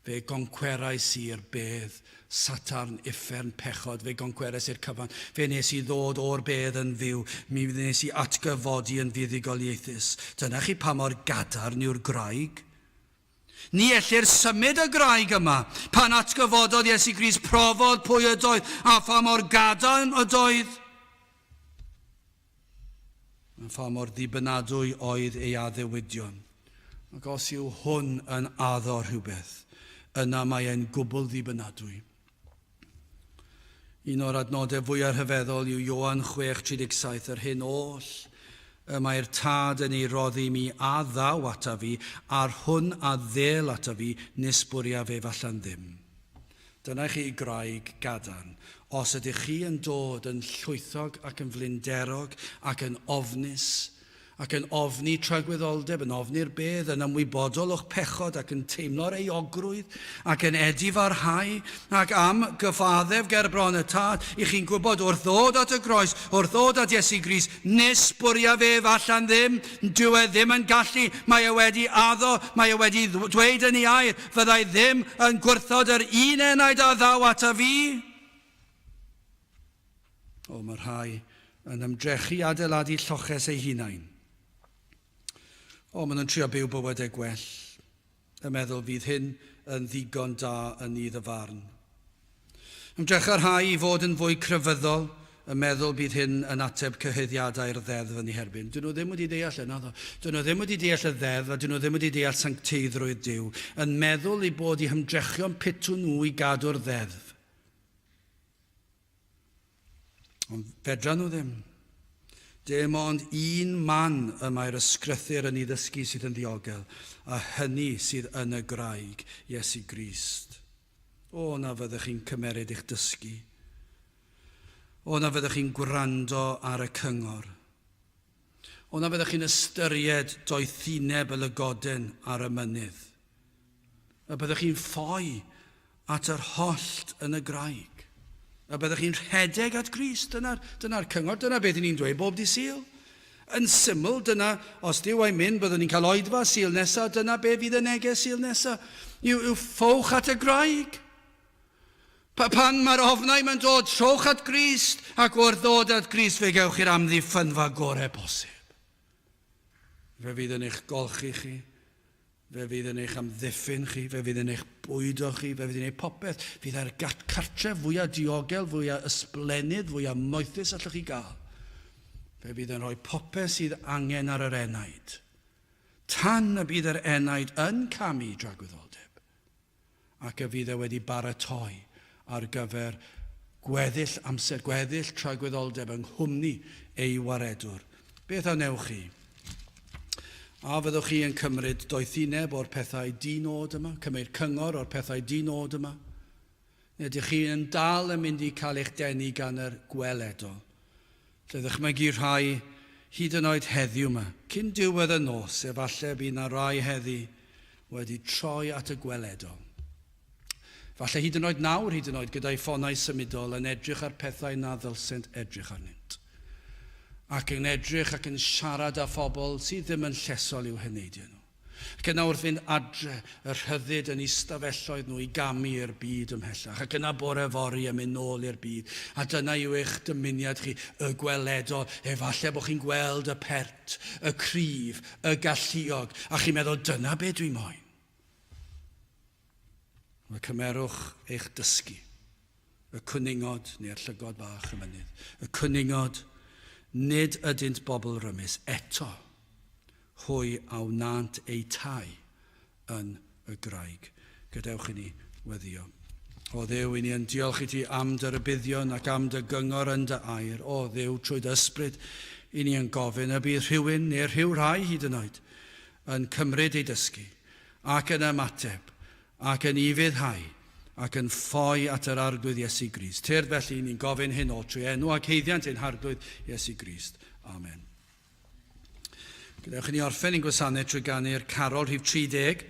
Fe goncwerais i'r bedd, Satarn, uffern, pechod, fe goncwerais i'r cyfan. Fe nes i ddod o'r bedd yn fyw, mi nes i atgyfodi yn fuddigoliaethus. Dyna chi pa mor gadarn yw'r graig. Ni ellir symud y graig yma, pan atgyfododd Iesu Grist profodd pwy ydoedd, a pha mor gadarn ydoedd. Pha mor ddibynadwy oedd ei addewidion. Ac os yw hwn yn addo rhywbeth, yna mae e'n gwbl ddibynadwy. Un o'r adnodau fwyaf rhyfeddol yw Ioan 6:37, yr hyn oll, mae'r tad yn ei roddi mi a ddaw ata fi, a'r hwn a ddel ata fi, nisbwria fe fallan ddim. Dyna chi graig gadarn. Os ydych chi yn dod yn llwythog ac yn flinderog ac yn ofnus ac yn ofni tragwyddoldeb, yn ofni'r bedd, yn ymwybodol o'ch pechod ac yn teimlo'r euogrwydd ac yn edifarhau ac am gyfaddef ger bron y tad, i chi'n gwybod wrth ddod at y groes, wrth ddod at Iesu Grist, nisbwria fe fallan ddim, dyw e ddim yn gallu, mae e wedi addo, mae e wedi dweud yn ei air, fyddai ddim yn gwrthod yr un enaid a ddaw ata fi. Mae rhai yn ymdrechu adeiladu lloches eu hunain. Maen nhw'n trio byw bywydau gwell. Y meddwl fydd hyn yn ddigon da yn ei ddyfarn. Ymdrech ar rhai i fod yn fwy crefyddol, yn meddwl bydd hyn yn ateb cyhyddiadau'r ddeddf yn ei herbyn. Dyn nhw ddim wedi deall yna. Dyn nhw ddim wedi deall y ddeddf a dyn nhw ddim wedi deall sancteiddrwydd Duw, yn meddwl ei bod eu hymdrechion pitw nhw i gadw'r ddeddf. Ond fedra nhw ddim. Dim ond un man y mae'r ysgrythyr yn ei ddysgu sydd yn ddiogel, a hynny sydd yn y Graig, Iesu Grist. O na fyddech chi'n cymeryd eich dysgu. O na fyddech chi'n gwrando ar y cyngor. O na fyddech chi'n ystyried doethineb y lygoden ar y mynydd. A byddech chi'n ffoi at yr hollt yn y Graig. A byddech chi'n rhedeg at Crist. Dyna'r cyngor, dyna beth ni'n dweud bob dydd Sul. Yn syml, dyna, os Duw a'i mynd, byddwn ni'n cael oedfa Sul nesaf, dyna be fydd y neges Sul nesaf. Yw ffowch at y Graig. Pan mae'r ofnau mae'n dod, trowch at Crist, ac wrth ddod at Crist fe gewch chi'r amddiffynfa gorau posib. Fe fydd yn eich golchi chi, fe fydd yn eich amddiffyn chi, fe fydd yn eich bwydo chi, fe fydd yn eich popeth. Fydd e'r cartref fwyaf diogel, fwyaf ysblenydd, fwyaf moethus allwch chi gael. Fe fydd yn rhoi popeth sydd angen ar yr enaid. Tan y bydd yr enaid yn camu dragwyddoldeb, ac y fydd e wedi baratoi ar gyfer gweddill amser, gweddill tragwyddoldeb yng nghwmni ei waredwr. Beth awnewch chi? A fyddwch chi yn cymryd doethineb o'r pethau dinod yma, cymryd cyngor o'r pethau dinod yma? Neu ydych chi yn dal yn mynd i cael eich denu gan yr gweledol? Lle ddychmygu rhai hyd yn oed heddiw yma, cyn diwedd y nos, efallai bydd na rai heddi wedi troi at y gweledol. Falle hyd yn oed nawr, hyd yn oed gyda'i ffonau symudol yn edrych ar pethau na ddylsent edrych arnynt. Ac yn edrych ac yn siarad â phobl sydd ddim yn llesol i'w heneidio nhw. Ac yna wrth fynd adre, y rhyddid yn eu stafelloedd nhw i gamu i'r byd ymhellach. Ac yna bore fori yn mynd nôl i'r byd. A dyna yw eich dymuniad chi, y gweledol. Efallai bod chi'n gweld y pert, y cryf, y galluog. A chi'n meddwl, dyna be dwi'n moyn. Mae cymerwch eich dysgu, y cwningod neu'r llygod bach y mynydd. Y cwningod, nid ydynt bobl rymus eto, hwy a wnant ei tai yn y Graig. Gadewch i ni weddio. O Dduw, i ni yn diolch i ti am dy rybuddion ac am dy gyngor yn dy air. O Dduw, trwy dy ysbryd, i ni yn gofyn y bydd rhywun neu rhyw rai hyd yn oed yn cymryd ei dysgu ac yn ymateb ac yn ifuddhau, ac yn ffoi at yr arglwydd Iesu Grist. Tyrd felly ni'n gofyn hyn o trwy enw ac heiddiant ein harglwydd Iesu Grist. Amen. Gadewch i ni orffen i'n gwasanaeth trwy ganu'r carol rhif 30.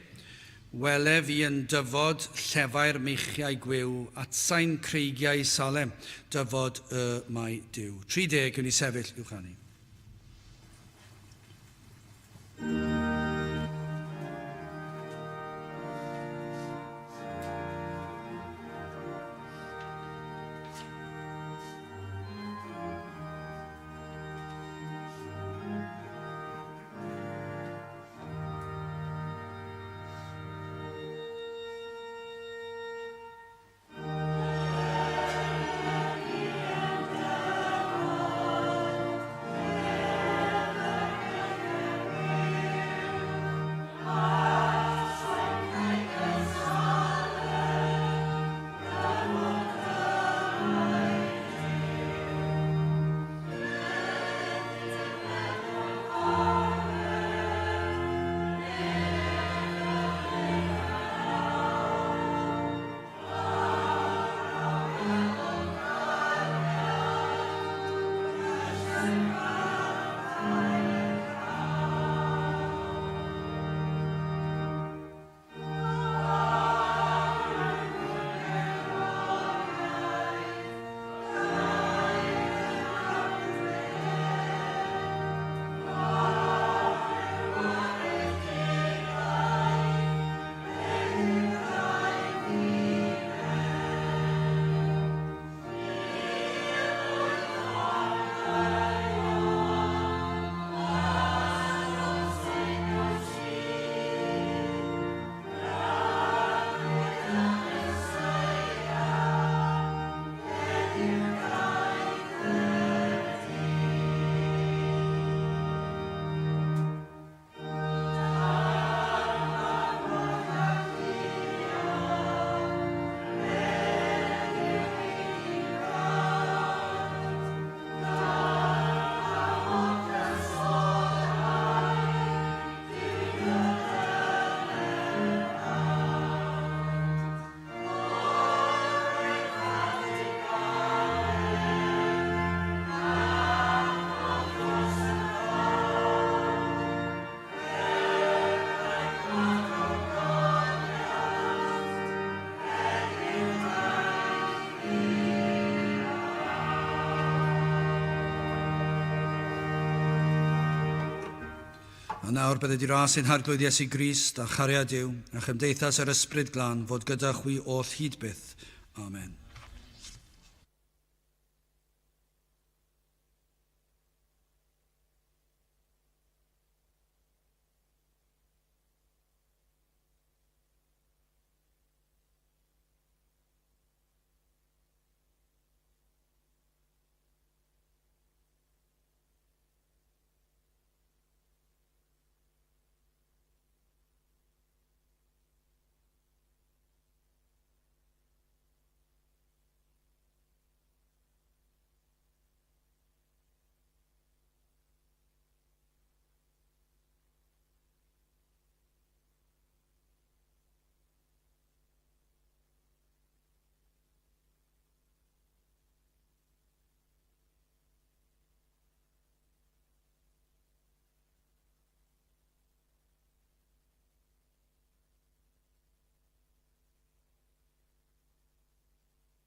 Wele fi yn dyfod llefair meichiau gwyw at sain creigiau Salem, dyfod y mae Duw. 30, gwni sefyll i'w chanu. A nawr bydde di ras ein harglwydd Iesu Grist a chariad Duw a chymdeithas yr ysbryd glân fod gyda chwi oll hyd byth. Amen.